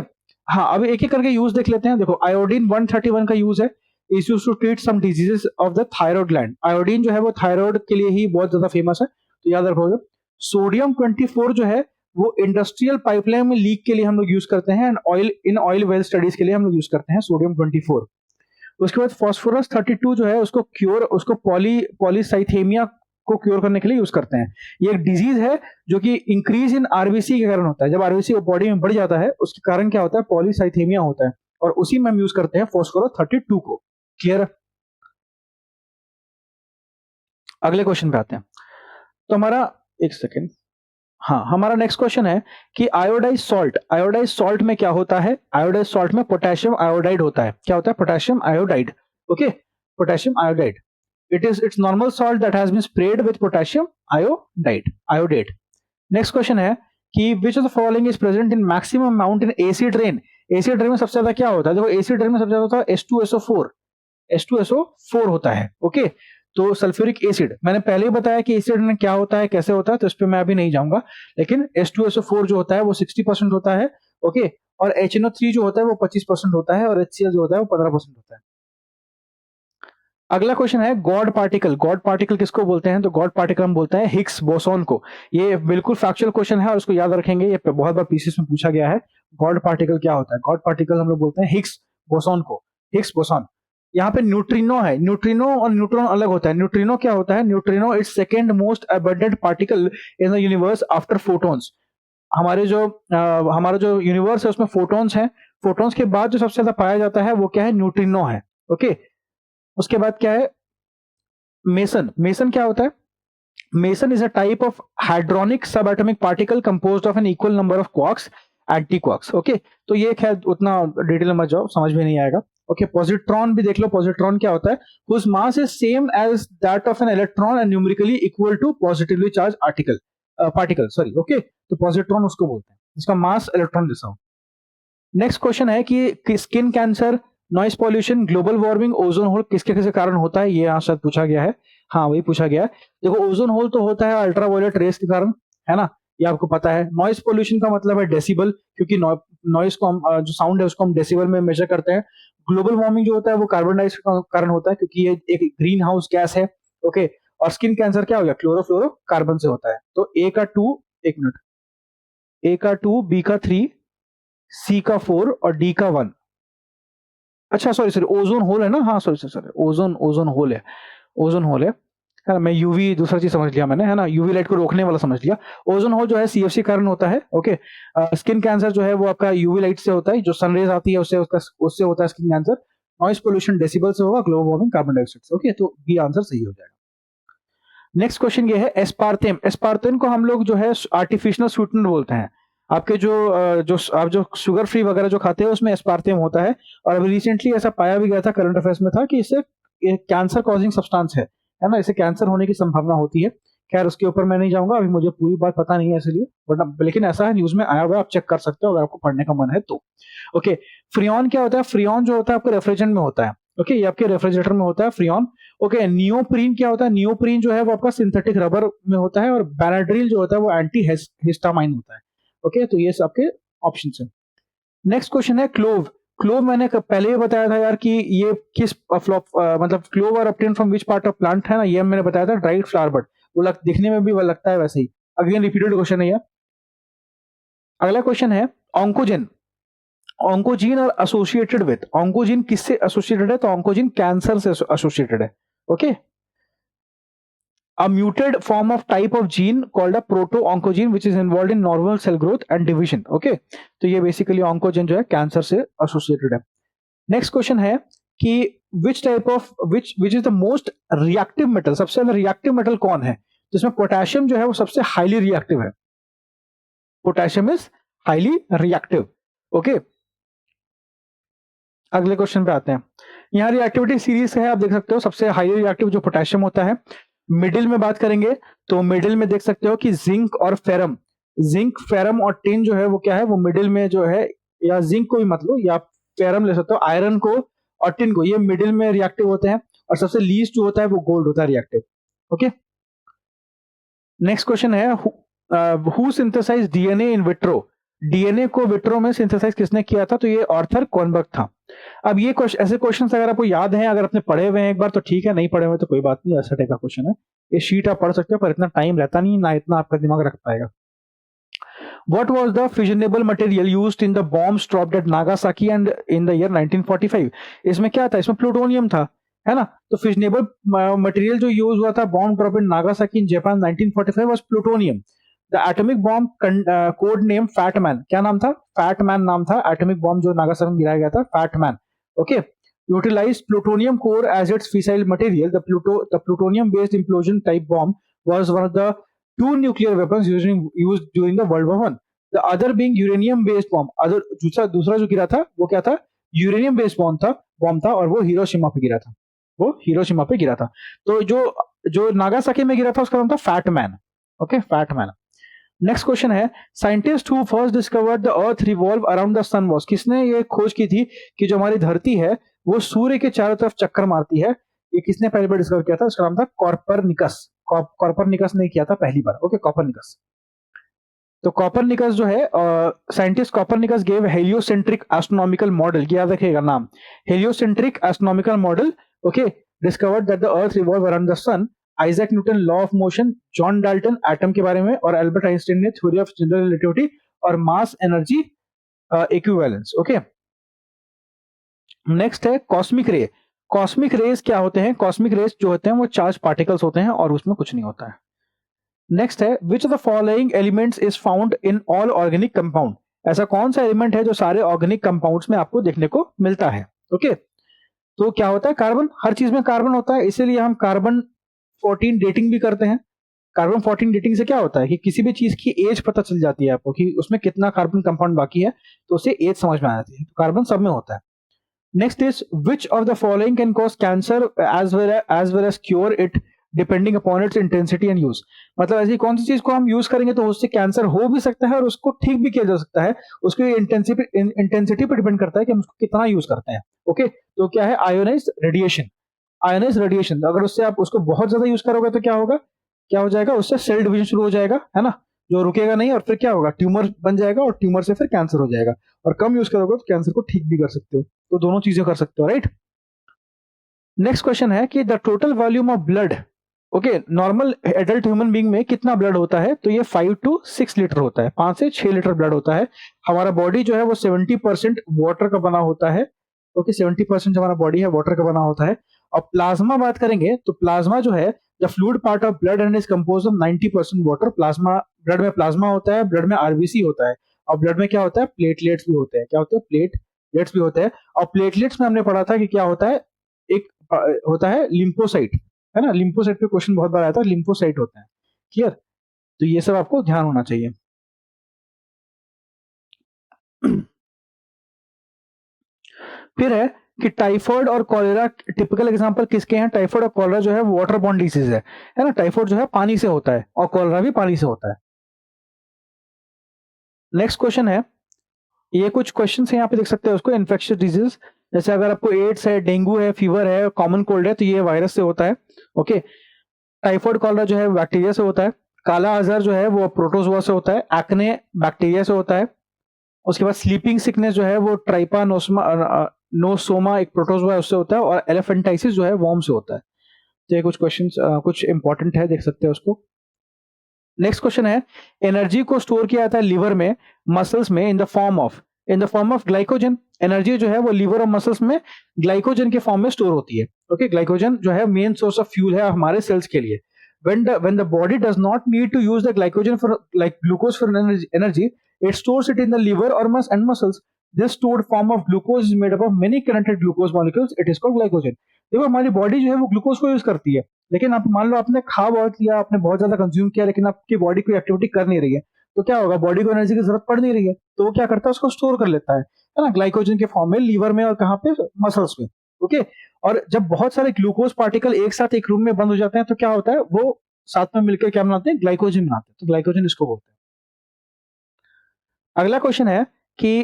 हाँ, अभी एक एक करके यूज देख लेते हैं। देखो, आयोडीन 131 का यूज है, is used to treat some diseases of the thyroid gland. Iodine जो है वो थायराइड के लिए ही बहुत ज्यादा फेमस है, तो याद रखोगे। सोडियम 24 जो है वो इंडस्ट्रियल पाइपलाइन में लीक के लिए हम लोग यूज करते हैं, एंड ऑयल वेल स्टडीज के लिए हम लोग यूज करते हैं सोडियम 24। उसके बाद फास्फोरस 32 जो है उसको पॉलीसाइथेमिया को क्योर करने के लिए यूज करते हैं। ये एक डिजीज है जो कि इंक्रीज इन आरबीसी के कारण होता है। जब आरबीसी बॉडी में बढ़ जाता है उसके कारण क्या होता है? पॉलीसाइथेमिया होता है, और उसी में हम यूज करते हैं फास्फोरस 32 को। क्लियर? अगले क्वेश्चन पे आते हैं। तो हमारा, एक सेकेंड, हाँ, हमारा नेक्स्ट क्वेश्चन है कि आयोडाइज सॉल्ट में क्या होता है? आयोडाइज सॉल्ट में पोटेशियम आयोडाइड होता है। क्या होता है? Potassium iodide. Okay, potassium iodide. It's normal salt that has been sprayed with potassium iodate. Next question है कि which of the following is present in maximum amount in acid rain? Acid rain में सबसे ज्यादा क्या होता है? देखो, acid rain में सबसे ज्यादा होता है H2SO4। H2SO4 होता है। ओके, तो सल्फ्यूरिक एसिड, मैंने पहले ही बताया कि एसिड में क्या होता है, कैसे होता है, तो इस पे मैं अभी नहीं जाऊंगा। लेकिन H2SO4 जो होता है वो 60% होता है। ओके, और HNO3 जो होता है वो 25% होता है और HCl जो होता है वो 15% होता है। अगला क्वेश्चन है गॉड पार्टिकल। गॉड पार्टिकल किसको बोलते हैं? तो गॉड पार्टिकल हम बोलते हैं हिग्स बोसॉन को। ये बिल्कुल फैक्चुअल क्वेश्चन है और इसको याद रखेंगे, ये बहुत बार पीसीएस में पूछा गया है। गॉड पार्टिकल क्या होता है? गॉड पार्टिकल हम लोग बोलते हैं हिग्स बोसॉन को, हिग्स बोसॉन। यहाँ पे न्यूट्रिनो है, न्यूट्रिनो और न्यूट्रॉन अलग होता है। न्यूट्रिनो क्या होता है? Neutrino is second most abundant particle in the universe after photons. हमारा जो यूनिवर्स है उसमें फोटॉन्स हैं, फोटॉन्स के बाद जो सबसे ज्यादा पाया जाता है वो क्या है? न्यूट्रिनो है। ओके, उसके बाद क्या है? मेसन। मेसन क्या होता है? Meson is a type of hadronic sub atomic particle composed of an equal number of quarks, anti quarks. Okay, तो ये खैर उतना डिटेल में मत जाओ, समझ में नहीं आएगा। ओके, पॉजिट्रॉन भी देख लो। पॉजिट्रॉन क्या होता है? whose mass is same as that of an electron and numerically equal to positively charged particle sorry. Okay, तो पॉजिट्रॉन उसको बोलते हैं, इसका मास इलेक्ट्रॉन जैसा हो। नेक्स्ट क्वेश्चन है कि skin cancer, noise pollution, global warming, ozone hole किसके किसके कारण होता है? ये यहाँ शायद पूछा गया है। हाँ, वही पूछा गया है। देखो, ओजोन होल तो होता है अल्ट्रावायलेट रेस के कारण, है ना, ये आपको पता है। नॉइस पॉल्यूशन का मतलब है डेसिबल, क्योंकि नॉइस को हम जो साउंड है उसको हम डेसिबल में मेजर करते हैं। ग्लोबल वार्मिंग जो होता है वो कार्बन डाइऑक्साइड का कारण होता है, क्योंकि ये एक ग्रीन हाउस गैस है। ओके, और स्किन कैंसर क्या हो गया? क्लोरोफ्लोरो कार्बन से होता है। तो ए का 2, एक मिनट, ए का 2, बी का 3, सी का 4 और डी का 1। अच्छा, सॉरी सॉरी, ओजोन होल है ना? हाँ, sorry sorry, ozone ozone hole है, ओजोन होल है ना। मैं यूवी दूसरा चीज समझ लिया मैंने, है ना, यूवी लाइट को रोकने वाला समझ लिया। ओजोन होल जो है सीएफसी कारण होता है। ओके, स्किन कैंसर जो है वो आपका यूवी लाइट से होता है, जो सनरेज आती है उससे होता है skin cancer. Noise pollution decibel से होगा, ग्लोबल वार्मिंग कार्बन डाइऑक्साइड से। ओके, तो बी आंसर सही हो जाएगा। नेक्स्ट क्वेश्चन ये है एस्पार्टेम। एस्पार्टेम को हम लोग जो है आर्टिफिशियल स्वीटनर बोलते हैं। आपके आप जो शुगर फ्री वगैरह जो खाते हैं उसमें एस्पार्टेम होता है। और अभी रिसेंटली ऐसा पाया भी गया था, करंट अफेयर्स में था, कि इससे कैंसर कॉजिंग सब्सटेंस है ना, इससे कैंसर होने की संभावना होती है। खैर, उसके ऊपर मैं नहीं जाऊंगा, अभी मुझे पूरी बात पता नहीं है इसलिए, बट लेकिन ऐसा है, न्यूज में आया हुआ है, आप चेक कर सकते हो अगर आपको पढ़ने का मन है तो। ओके, फ्रियॉन क्या होता है? फ्रियॉन जो होता है आपके रेफ्रिजरेंट में होता है। ओके, ये आपके रेफ्रिजरेटर में होता है फ्रियॉन। ओके, नियोप्रीन क्या होता है? नियोप्रीन जो है वो आपका सिंथेटिक रबर में होता है। और बेनाड्रिल जो होता है वो एंटी हिस्टामाइन होता है। ओके, तो ये आपके ऑप्शन है। नेक्स्ट क्वेश्चन है क्लोव। क्लोव मैंने पहले ही बताया था यार कि ये किस मतलब clove are obtained from which part of plant, है ना, ये मैंने बताया था, ड्राइड फ्लावर बड। वो दिखने में भी लगता है वैसे ही। अगेन रिपीटेड क्वेश्चन है ये। अगला क्वेश्चन है ऑन्कोजेन। ऑन्कोजीन और एसोसिएटेड विद, ऑन्कोजीन किससे एसोसिएटेड है? तो ऑन्कोजीन कैंसर से एसोसिएटेड है। Okay, a muted form of type of gene called a proto-oncogene which is involved in normal cell growth and division. Okay, तो ये बेसिकली ऑन्कोजेन जो है कैंसर से एसोसिएटेड है। नेक्स्ट क्वेश्चन है कि which is the most reactive metal, सबसे ज्यादा रिएक्टिव मेटल कौन है? तो इसमें पोटेशियम जो है वो सबसे हाईली रिएक्टिव है। Potassium is highly reactive. Okay, अगले क्वेश्चन पे आते हैं। यहाँ रिएक्टिविटी सीरीज है, आप देख सकते हो सबसे हाईली रिएक्टिव जो पोटेशियम होता है। मिडिल में बात करेंगे तो मिडिल में देख सकते हो कि जिंक और फेरम, जिंक, फेरम और टिन जो है वो क्या है? वो मिडिल में जो है, या जिंक को भी मत लो, या फेरम ले सकते हो, आयरन को और टिन को, ये मिडिल में रिएक्टिव होते हैं। और सबसे लीस्ट जो होता है वो गोल्ड होता है रिएक्टिव। ओके, नेक्स्ट क्वेश्चन है who synthesise DNA in vitro. DNA को विट्रो में सिंथेसाइज किसने किया था? तो ये आर्थर कॉर्नबर्ग था। अब ये ऐसे क्वेश्चंस अगर आपको याद हैं, अगर आपने पढ़े हुए हैं एक बार तो ठीक है, नहीं पढ़े हुए तो कोई बात नहीं, ऐसा टाइप का क्वेश्चन है। ये शीट आप पढ़ सकते हो, पर इतना टाइम रहता नहीं, ना इतना आपका दिमाग रख पाएगा। What was the fissionable material used in the bombs dropped at Nagasaki and in the year 1945? इसमें क्या था? इसमें प्लूटोनियम था, है ना। तो फिशनेबल मटेरियल जो यूज हुआ था bomb drop in Nagasaki in Japan 1945 was plutonium. The atomic bomb code name Fat Man, क्या नाम था? फैटमैन नाम था एटॉमिक बॉम्ब जो नागासाकी में गिराया गया था, Fat Man. Okay, utilized plutonium core as its fissile material. The plutonium based implosion type bomb was one of the two nuclear weapons used during the World War I. The other being uranium based bomb. दूसरा जो गिरा था वो क्या था? Uranium based bomb था और वो हिरोशिमा पे गिरा था, वो हिरोशिमा पे गिरा था। तो जो नागासाकी में गिरा था उसका नाम था Fat Man. Okay, Fat Man. Next question है scientist who first discovered the earth revolve around the sun was, किसने ये खोज की थी कि जो हमारी धरती है वो सूर्य के चारों तरफ चक्कर मारती है? ये किसने पहली बार डिस्कवर किया था? उसका नाम था कॉर्परनिकस। कॉर्परनिकस ने किया था पहली बार। ओके, कॉर्परनिकस। तो कॉपरनिकस जो है, scientist Copernicus gave heliocentric astronomical model, याद रखिएगा नाम, heliocentric astronomical model, okay, discovered that the earth revolve around the sun, Isaac Newton law of motion, John Dalton atom के बारे में, और एल्बर्ट आइंस्टाइन ने थ्योरी ऑफ जनरल रिलेटिविटी और mass energy equivalence, okay. Next है cosmic ray. Cosmic rays क्या होते हैं? कॉस्मिक रेज जो होते हैं वो चार्ज पार्टिकल्स होते हैं और उसमें कुछ नहीं होता है। नेक्स्ट है which of the following elements is found in all organic compound. ऐसा कौन सा एलिमेंट है जो सारे ऑर्गेनिक कंपाउंड्स में आपको देखने को मिलता है? ओके, तो क्या होता है? कार्बन। हर चीज में कार्बन होता है, इसीलिए हम कार्बन 14 डेटिंग भी करते हैं। कार्बन 14 डेटिंग से क्या होता है कि किसी भी चीज की एज पता चल जाती है आपको कि उसमें कितना कार्बन कंपाउंड बाकी है, तो उससे एज समझ में आ जाती है। तो कार्बन सब में होता है। Next is which of the following can cause cancer as well as cure it depending upon its intensity and use. मतलब ऐसी कौन सी चीज को हम यूज करेंगे तो उससे कैंसर हो भी सकता है और उसको ठीक भी किया जा सकता है। उसकी इंटेंसिटी पर डिपेंड करता है कि हम उसको कितना यूज करते हैं। ओके, तो क्या है? Ionised radiation. आयोनाइज्ड रेडिएशन, अगर उससे आप उसको बहुत ज्यादा यूज करोगे तो क्या होगा? क्या हो जाएगा? उससे सेल डिवीजन शुरू हो जाएगा, है ना, जो रुकेगा नहीं, और फिर क्या होगा? ट्यूमर बन जाएगा और ट्यूमर से फिर कैंसर हो जाएगा। और कम यूज करोगे तो कैंसर को ठीक भी कर सकते हो। तो दोनों चीजें कर सकते हो, राइट। नेक्स्ट क्वेश्चन है कि the total volume of blood, okay, normal adult human being में कितना ब्लड होता है? तो ये 5 to 6 लीटर होता है, 5 से 6 लीटर ब्लड होता है। हमारा बॉडी जो है वो 70% वाटर का बना होता है। ओके, 70% जो हमारा बॉडी है वाटर का बना होता है। और प्लाज्मा बात करेंगे तो प्लाज्मा जो है the fluid part of blood and is compose of 90% water. Plasma, blood में प्लाज्मा होता है, ब्लड में आरबीसी होता है, और ब्लड में क्या होता है? प्लेटलेट्स भी होते हैं। क्या होते हैं? प्लेटलेट्स भी होते हैं। और प्लेटलेट्स में हमने पढ़ा था कि क्या होता है? एक होता है लिम्फोसाइट, है ना। लिम्फोसाइट पे क्वेश्चन बहुत बार आया था, लिम्फोसाइट होता है। क्लियर? तो ये सब आपको ध्यान होना चाहिए। फिर है कि टाइफॉइड और कॉलेरा टिपिकल एग्जांपल किसके हैं? टाइफॉइड और कॉलेरा जो है वाटर बॉर्न डिजीज है ना। टाइफॉइड जो है पानी से होता है और कॉलेरा भी पानी से होता है। नेक्स्ट क्वेश्चन है, ये कुछ क्वेश्चन है यहाँ पे देख सकते हैं उसको, इन्फेक्शियस डिजीज, जैसे अगर आपको एड्स है, डेंगू है, फीवर है, कॉमन कोल्ड है, तो ये वायरस से होता है। ओके, टाइफॉइड कॉलेरा जो है बैक्टीरिया से होता है। काला आजार जो है वो प्रोटोजोआ से होता है। एक्ने बैक्टीरिया से होता है। उसके बाद स्लीपिंग सिकनेस जो है वो ट्राइपानोसोमा नोसोमा एक प्रोटोजोआ है उससे होता है। और एलिफेंटाइसिस जो है वॉर्म से होता है। तो ये कुछ क्वेश्चंस कुछ इंपॉर्टेंट है, देख सकते हैं उसको। नेक्स्ट क्वेश्चन है, एनर्जी को स्टोर किया जाता है लिवर में, मसल्स में, in the form of glycogen. Energy जो है वो लिवर और मसल्स में ग्लाइकोजन के फॉर्म में स्टोर होती है। ओके, ग्लाइकोजन जो है मेन सोर्स ऑफ फ्यूल है हमारे सेल्स के लिए। when the body does not need to use the glycogen for like glucose for energy, it stores it in the liver or muscles. This stored form of glucose is made up of many connected glucose molecules. It is called glycogen. देखो हमारी body जो है वो glucose को use करती है, लेकिन आप मान लो आपने खा बहुत लिया, आपने बहुत ज्यादा कंज्यूम किया, लेकिन आपकी बॉडी कोई एक्टिविटी कर नहीं रही है, तो क्या होगा? बॉडी को एनर्जी की जरूरत पड़ नहीं रही है, तो वो क्या करता है? उसको स्टोर कर लेता है ना, ग्लाइकोजन के फॉर्म में, लीवर में और कहाँ पे? मसल्स में। ओके, और जब बहुत सारे ग्लूकोज पार्टिकल एक साथ एक रूम में बंद हो जाते हैं तो क्या होता है? वो साथ में मिलकर क्या बनाते हैं? ग्लाइकोजन बनाते हैं। तो ग्लाइकोजन इसको बोलते हैं। अगला क्वेश्चन है कि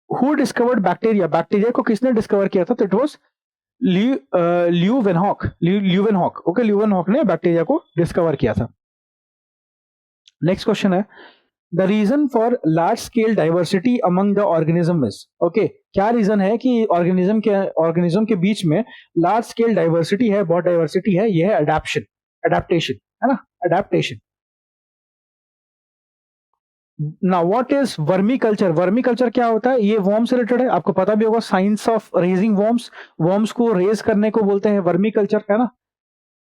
हु डिस्कवर्ड बैक्टीरिया। बैक्टीरिया को किसने डिस्कवर किया था? तो it was Leeuwenhoek. Okay, Leeuwenhoek ने बैक्टीरिया को डिस्कवर किया था। नेक्स्ट क्वेश्चन है, the reason for large scale diversity among the organism is. Okay, क्या रीजन है कि ऑर्गेनिज्म के बीच में लार्ज स्केल डाइवर्सिटी है, बहुत डाइवर्सिटी है? ये है अडेप्टेशन, है ना, अडेप्टेशन। ना what is vermi culture. Vermi culture क्या होता है? ये वर्म से रिलेटेड है, आपको पता भी होगा, science of raising worms. Worms को रेज करने को बोलते हैं वर्मी कल्चर, है ना।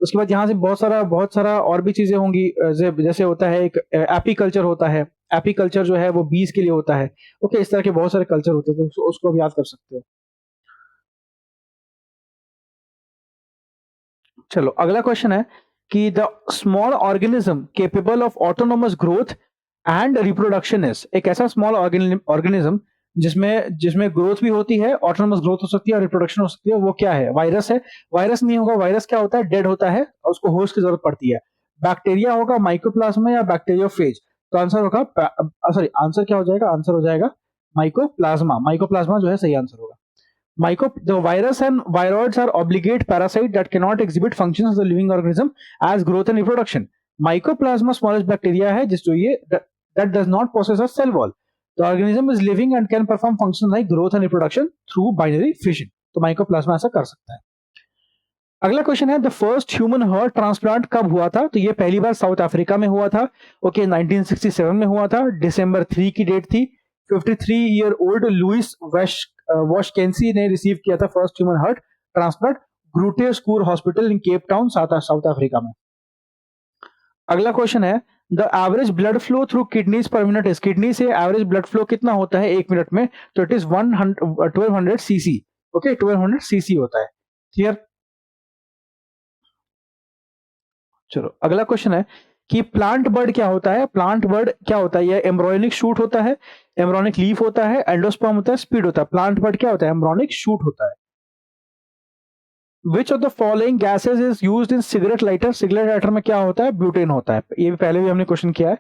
उसके बाद यहाँ से बहुत सारा और भी चीजें होंगी, जैसे होता है एक एपीकल्चर होता है। एपीकल्चर जो है वो बीज के लिए होता है। ओके, इस तरह के बहुत सारे कल्चर होते हैं, तो उसको आप याद कर सकते हो। चलो अगला क्वेश्चन है कि the small organism capable of autonomous growth and reproduction is. एक ऐसा स्मॉल ऑर्गेनिज्म जिसमें ग्रोथ भी होती है, ऑटोनोमस ग्रोथ हो सकती है और रिप्रोडक्शन हो सकती है, वो क्या है? वायरस है? वायरस नहीं होगा। वायरस क्या होता है? डेड होता है और उसको होस्ट की जरूरत पड़ती है। बैक्टीरिया होगा, माइकोप्लाज्मा या बैक्टीरियोफेज। तो आंसर होगा, सॉरी, आंसर क्या हो जाएगा? आंसर हो जाएगा माइकोप्लाज्मा। माइकोप्लाज्मा जो है सही आंसर होगा। The virus and viroids are obligate parasite that cannot exhibit functions of the living organism as growth and reproduction. Mycoplasma smallest bacteria है जिस जो ये that does not possess a cell wall. The organism is living and can perform functions like growth and reproduction through binary fission. तो mycoplasma ऐसा कर सकता है. अगला क्वेश्चन है, the first human heart transplant कब हुआ था? तो ये पहली बार साउथ अफ्रीका में हुआ था. ओके, 1967 में हुआ था. December 3 की डेट थी. 53 ईयर ओल्ड लुइस वॉशकेंसी ने रिसीव किया था first human heart transplant Groote Schuur hospital in Cape Town, South Africa में. अगला क्वेश्चन है, the average blood flow through kidneys per minute is. Kidney से एवरेज ब्लड फ्लो कितना होता है एक मिनट में? तो it is 1200 CC. Okay, 1200 CC होता है. क्लियर? चलो अगला क्वेश्चन है कि प्लांट बर्ड क्या होता है? प्लांट बर्ड क्या होता है? ये एम्ब्रॉयनिक शूट होता है, एम्ब्रॉयनिक लीफ होता है, एंडोस्पर्म होता है, स्पीड होता है. प्लांट बर्ड क्या होता है? एम्ब्रॉयनिक शूट होता है. Which of the following gases is used in cigarette lighter? Cigarette lighter में क्या होता है? ब्यूटेन होता है. ये भी पहले भी हमने क्वेश्चन किया है.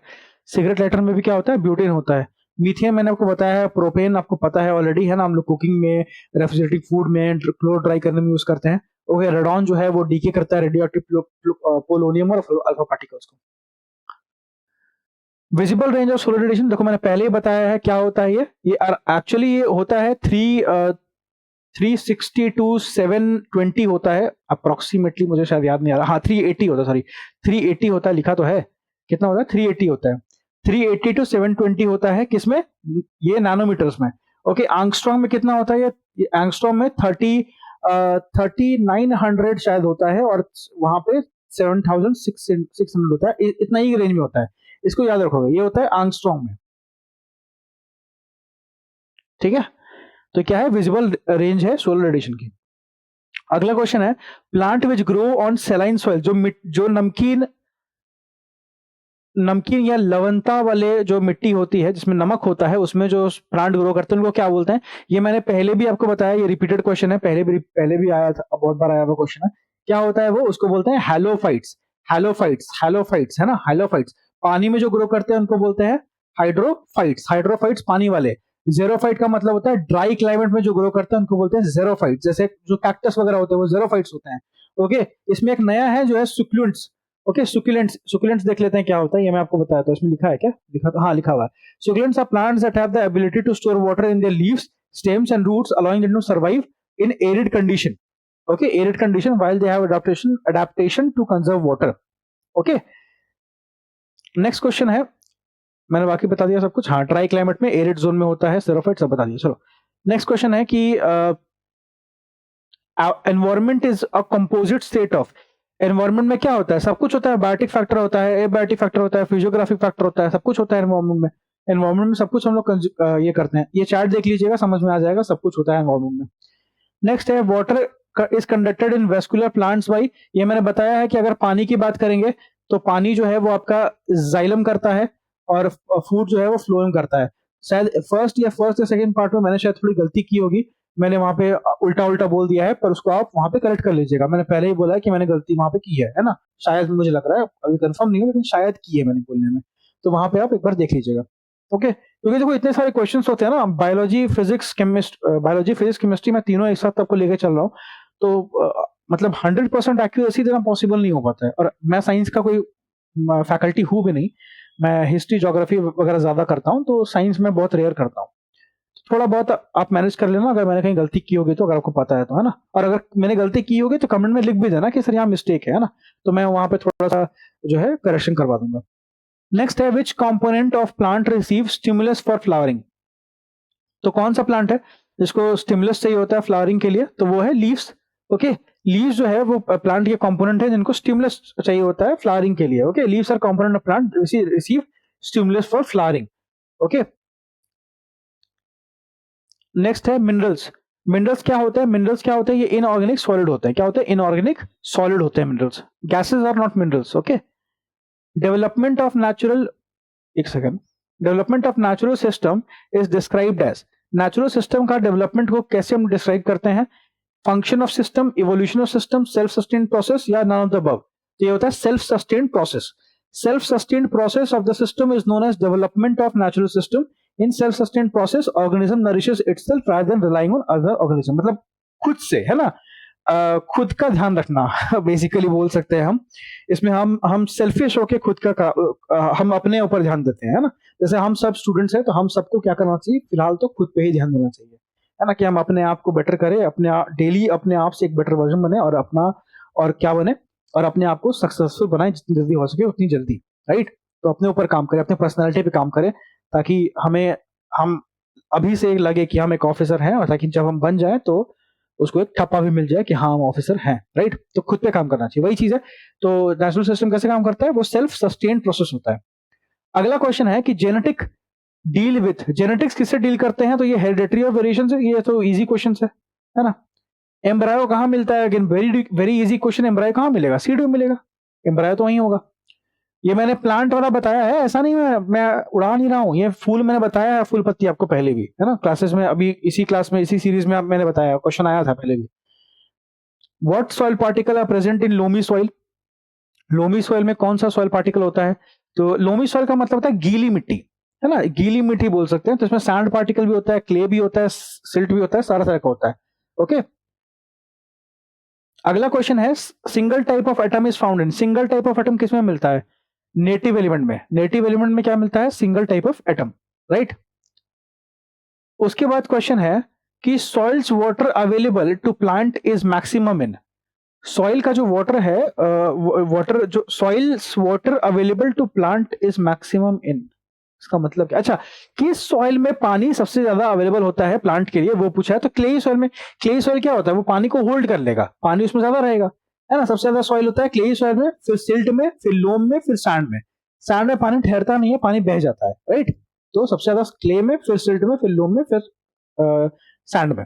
सिगरेट लाइटर में भी क्या होता है? ब्यूटेन होता है. मीथेन मैंने आपको बताया है. प्रोपेन आपको पता है ऑलरेडी, है ना, हम लोग कुकिंग में, रेफ्रिजरेटिंग फूड में, क्लोथ ड्राई करने में यूज करते हैं. ओके, रेडॉन जो है वो डीके करता है रेडियोएक्टिव पोलोनियम और अल्फा पार्टिकल्स को. Visible range of solar radiation, देखो मैंने पहले ही बताया है क्या होता है. ये एक्चुअली ये होता है 360 to 720 होता है अप्रोक्सीमेटली, मुझे शायद याद नहीं आ रहा. हाँ, 380 होता है, सॉरी 380 होता है, लिखा तो है. कितना होता है? 380 होता है. 380 to 720 होता है. किसमें? ये नैनोमीटर्स में. ओके, एंगस्ट्रॉम में कितना होता है? ये एंगस्ट्रॉम में 3900 शायद होता है, और वहां पे 7600 होता है. इतना ही रेंज में होता है. इसको याद रखोगे, ये होता है एंगस्ट्रॉम में. ठीक है, तो क्या है? विजिबल रेंज है सोलर रेडिएशन की. अगला क्वेश्चन है, plant which grow on saline soil, जो नमकीन या लवणता वाले जो मिट्टी होती है जिसमें नमक होता है, उसमें जो प्लांट ग्रो करते हैं उनको क्या बोलते हैं? ये मैंने पहले भी आपको बताया, ये रिपीटेड क्वेश्चन है, पहले भी आया था, बहुत बार आया हुआ क्वेश्चन है. क्या होता है वो? उसको बोलते हैं हैलोफाइट्स. हैलोफाइट्स है ना, हैलोफाइट्स. पानी में जो ग्रो करते हैं उनको बोलते हैं हाइड्रोफाइट्स पानी वाले. जेरोफाइट का मतलब होता है ड्राई क्लाइमेट में जो ग्रो करते हैं उनको बोलते हैं जेरोफाइट. जैसे जो कैक्टस वगैरह होते हैं वो जेरोफाइट्स होते हैं. ओके, इसमें एक नया है जो है सुक्युलेंट्स. ओके, सुक्युलेंट्स देख लेते हैं क्या होता है. ये मैं आपको बताया था. इसमें लिखा है क्या? हाँ, लिखा हुआ है. Succulents are plants that have the ability to store water in their leaves, stems and roots, allowing them to survive in arid condition. Okay, arid condition while they have adaptation to conserve water. Okay, next question है, मैंने बाकी बता दिया सब कुछ. हाँ, dry climate में, arid zone में होता है, सेरोफाइट सब बता दिया. चलो नेक्स्ट क्वेश्चन है कि environment is a composite state of. Environment में क्या होता है? सब कुछ होता है. बायोटिक फैक्टर होता है, एबायोटिक फैक्टर होता है, फिजियोग्राफिक फैक्टर होता है, सब कुछ होता है एनवायरनमेंट में. एनवायरनमेंट में सब कुछ हम लोग ये करते हैं. ये चार्ट देख लीजिएगा, समझ में आ जाएगा, सब कुछ होता है एनवायरनमेंट में. नेक्स्ट है, water is conducted in vascular plants by. ये मैंने बताया है कि अगर पानी की बात करेंगे तो पानी जो है वो आपका जाइलम करता है और फूड जो है वो फ्लोएम करता है. शायद फर्स्ट या सेकंड पार्ट में मैंने शायद थोड़ी गलती की होगी, मैंने वहां पे उल्टा बोल दिया है, पर उसको आप वहां पे करेक्ट कर लीजिएगा. मैंने पहले ही बोला है कि मैंने गलती वहां पे की है ना. शायद मुझे लग रहा है, अभी कंफर्म नहीं है, लेकिन शायद की है मैंने बोलने में. तो वहां पे आप एक बार देख लीजिएगा. ओके, क्योंकि देखो इतने सारे क्वेश्चंस होते हैं ना, बायोलॉजी फिजिक्स केमिस्ट्री में तीनों एक साथ आपको लेके चल रहा हूँ, तो मतलब 100% एक्यूरेसी देना पॉसिबल नहीं हो पाता है. और मैं साइंस का कोई फैकल्टी हूँ भी नहीं, मैं हिस्ट्री ज्योग्राफी वगैरह ज्यादा करता हूँ, तो साइंस में बहुत रेयर करता हूँ. थोड़ा बहुत आप मैनेज कर लेना, अगर मैंने कहीं गलती की होगी तो, अगर आपको पता है तो, है ना. और अगर मैंने गलती की होगी तो कमेंट में लिख भी देना कि सर यहाँ मिस्टेक है ना, तो मैं वहां पे थोड़ा सा जो है करेक्शन करवा दूंगा. नेक्स्ट है, विच component of plant receive stimulus for flowering. तो कौन सा प्लांट है जिसको स्टिमुलस चाहिए होता है फ्लावरिंग के लिए? तो वो है लीव्स. ओके, लीव्स जो है वो प्लांट के कंपोनेंट है जिनको स्टिमुलस चाहिए होता है फ्लावरिंग के लिए. Okay, leaves R component of plant receive stimulus for flowering. Okay, next है मिनरल्स. मिनरल्स क्या होता है? ये इनऑर्गेनिक सॉलिड होते हैं. क्या होते हैं? इनऑर्गेनिक सॉलिड होते हैं minerals. Gases are not minerals. Okay, development of natural system is described as. Natural system का डेवलपमेंट को कैसे हम डिस्क्राइब करते हैं? Function of system, evolution of system, self sustained process, या नन ऑफ द अबव. तो ये होता है self sustained process. Self sustained process of the system is known as development of natural system. In self sustained process organism nourishes itself rather then relying on other organism. मतलब खुद से, है ना, खुद का ध्यान रखना बेसिकली बोल सकते हैं हम। इसमें हम सेल्फिश होके खुद हम अपने ऊपर ध्यान देते हैं, है ना? जैसे हम सब स्टूडेंट्स हैं, तो हम सबको क्या करना चाहिए? फिलहाल तो खुद पे ही ध्यान देना चाहिए, है ना? कि हम अपने आप को बेटर करें, डेली अपने आप से एक बेटर वर्ज़न बने और क्या बने? और अपने आप को सक्सेसफुल बनाएँ जितनी जल्दी हो सके उतनी जल्दी, राइट? तो अपने ऊपर काम करें, अपने पर्सनैलिटी पे काम करें, ताकि हम अभी से लगे कि हम एक ऑफिसर हैं, और ताकि जब हम बन जाएँ तो उसको एक ठप्पा भी मिल जाए कि हाँ, हम ऑफिसर हैं, राइट? तो खुद पे काम करना चाहिए, वही चीज़ है। तो नेशनल सिस्टम कैसे काम करता है? वो सेल्फ सस्टेन्ड प्रोसेस होता है। अगला क्वेश्चन है कि जेनेटिक्स किससे डील करते हैं? तो ये हेरिडिटरी और वेरिएशन से, ये तो ईज़ी क्वेश्चन्स है ना? एम्ब्रायो कहाँ मिलता है? Again very easy question, embryo कहाँ मिलेगा? सीड में मिलेगा, एम्ब्रायो तो वहीं होगा। ये मैंने प्लांट वाला बताया है, ऐसा नहीं मैं उड़ा नहीं रहा हूँ, ये फूल मैंने बताया है, फूल पत्ती आपको पहले भी, है ना? क्लासेस में अभी इसी क्लास में, इसी सीरीज में मैंने बताया, क्वेश्चन आया था पहले भी। What soil particle are present in loamy soil? Loamy soil में कौन सा सॉइल पार्टिकल होता है? तो लोमी सॉइल का मतलब होता है गीली मिट्टी, है ना? गीली मिट्टी बोल सकते हैं। तो इसमें सैंड पार्टिकल भी होता है, क्ले भी होता है, सिल्ट भी होता है, सारा तरह का होता है। ओके, अगला क्वेश्चन है, single type of atom is found in, single type of atom किसमें मिलता है? नेटिव एलिमेंट में। नेटिव एलिमेंट में क्या मिलता है? Single type of atom, right? उसके बाद क्वेश्चन है कि soil's water available to plant is maximum in, soil का जो वाटर है, वाटर जो soil's water available to plant is maximum in, इसका मतलब क्या? अच्छा, किस सॉइल में पानी सबसे ज्यादा अवेलेबल होता है प्लांट के लिए, वो पूछा है। तो क्लेई सॉइल में। क्लेई सॉइल क्या होता है? वो पानी को होल्ड कर लेगा, पानी उसमें ज्यादा रहेगा, है ना? सबसे ज्यादा सॉइल होता है क्लेई सॉइल में, फिर सिल्ट में, फिर लोम में, फिर सैंड में। सैंड में पानी ठहरता नहीं है, पानी बह जाता है, राइट? तो सबसे ज्यादा क्ले में, फिर सिल्ट में, फिर लोम में, फिर सैंड में।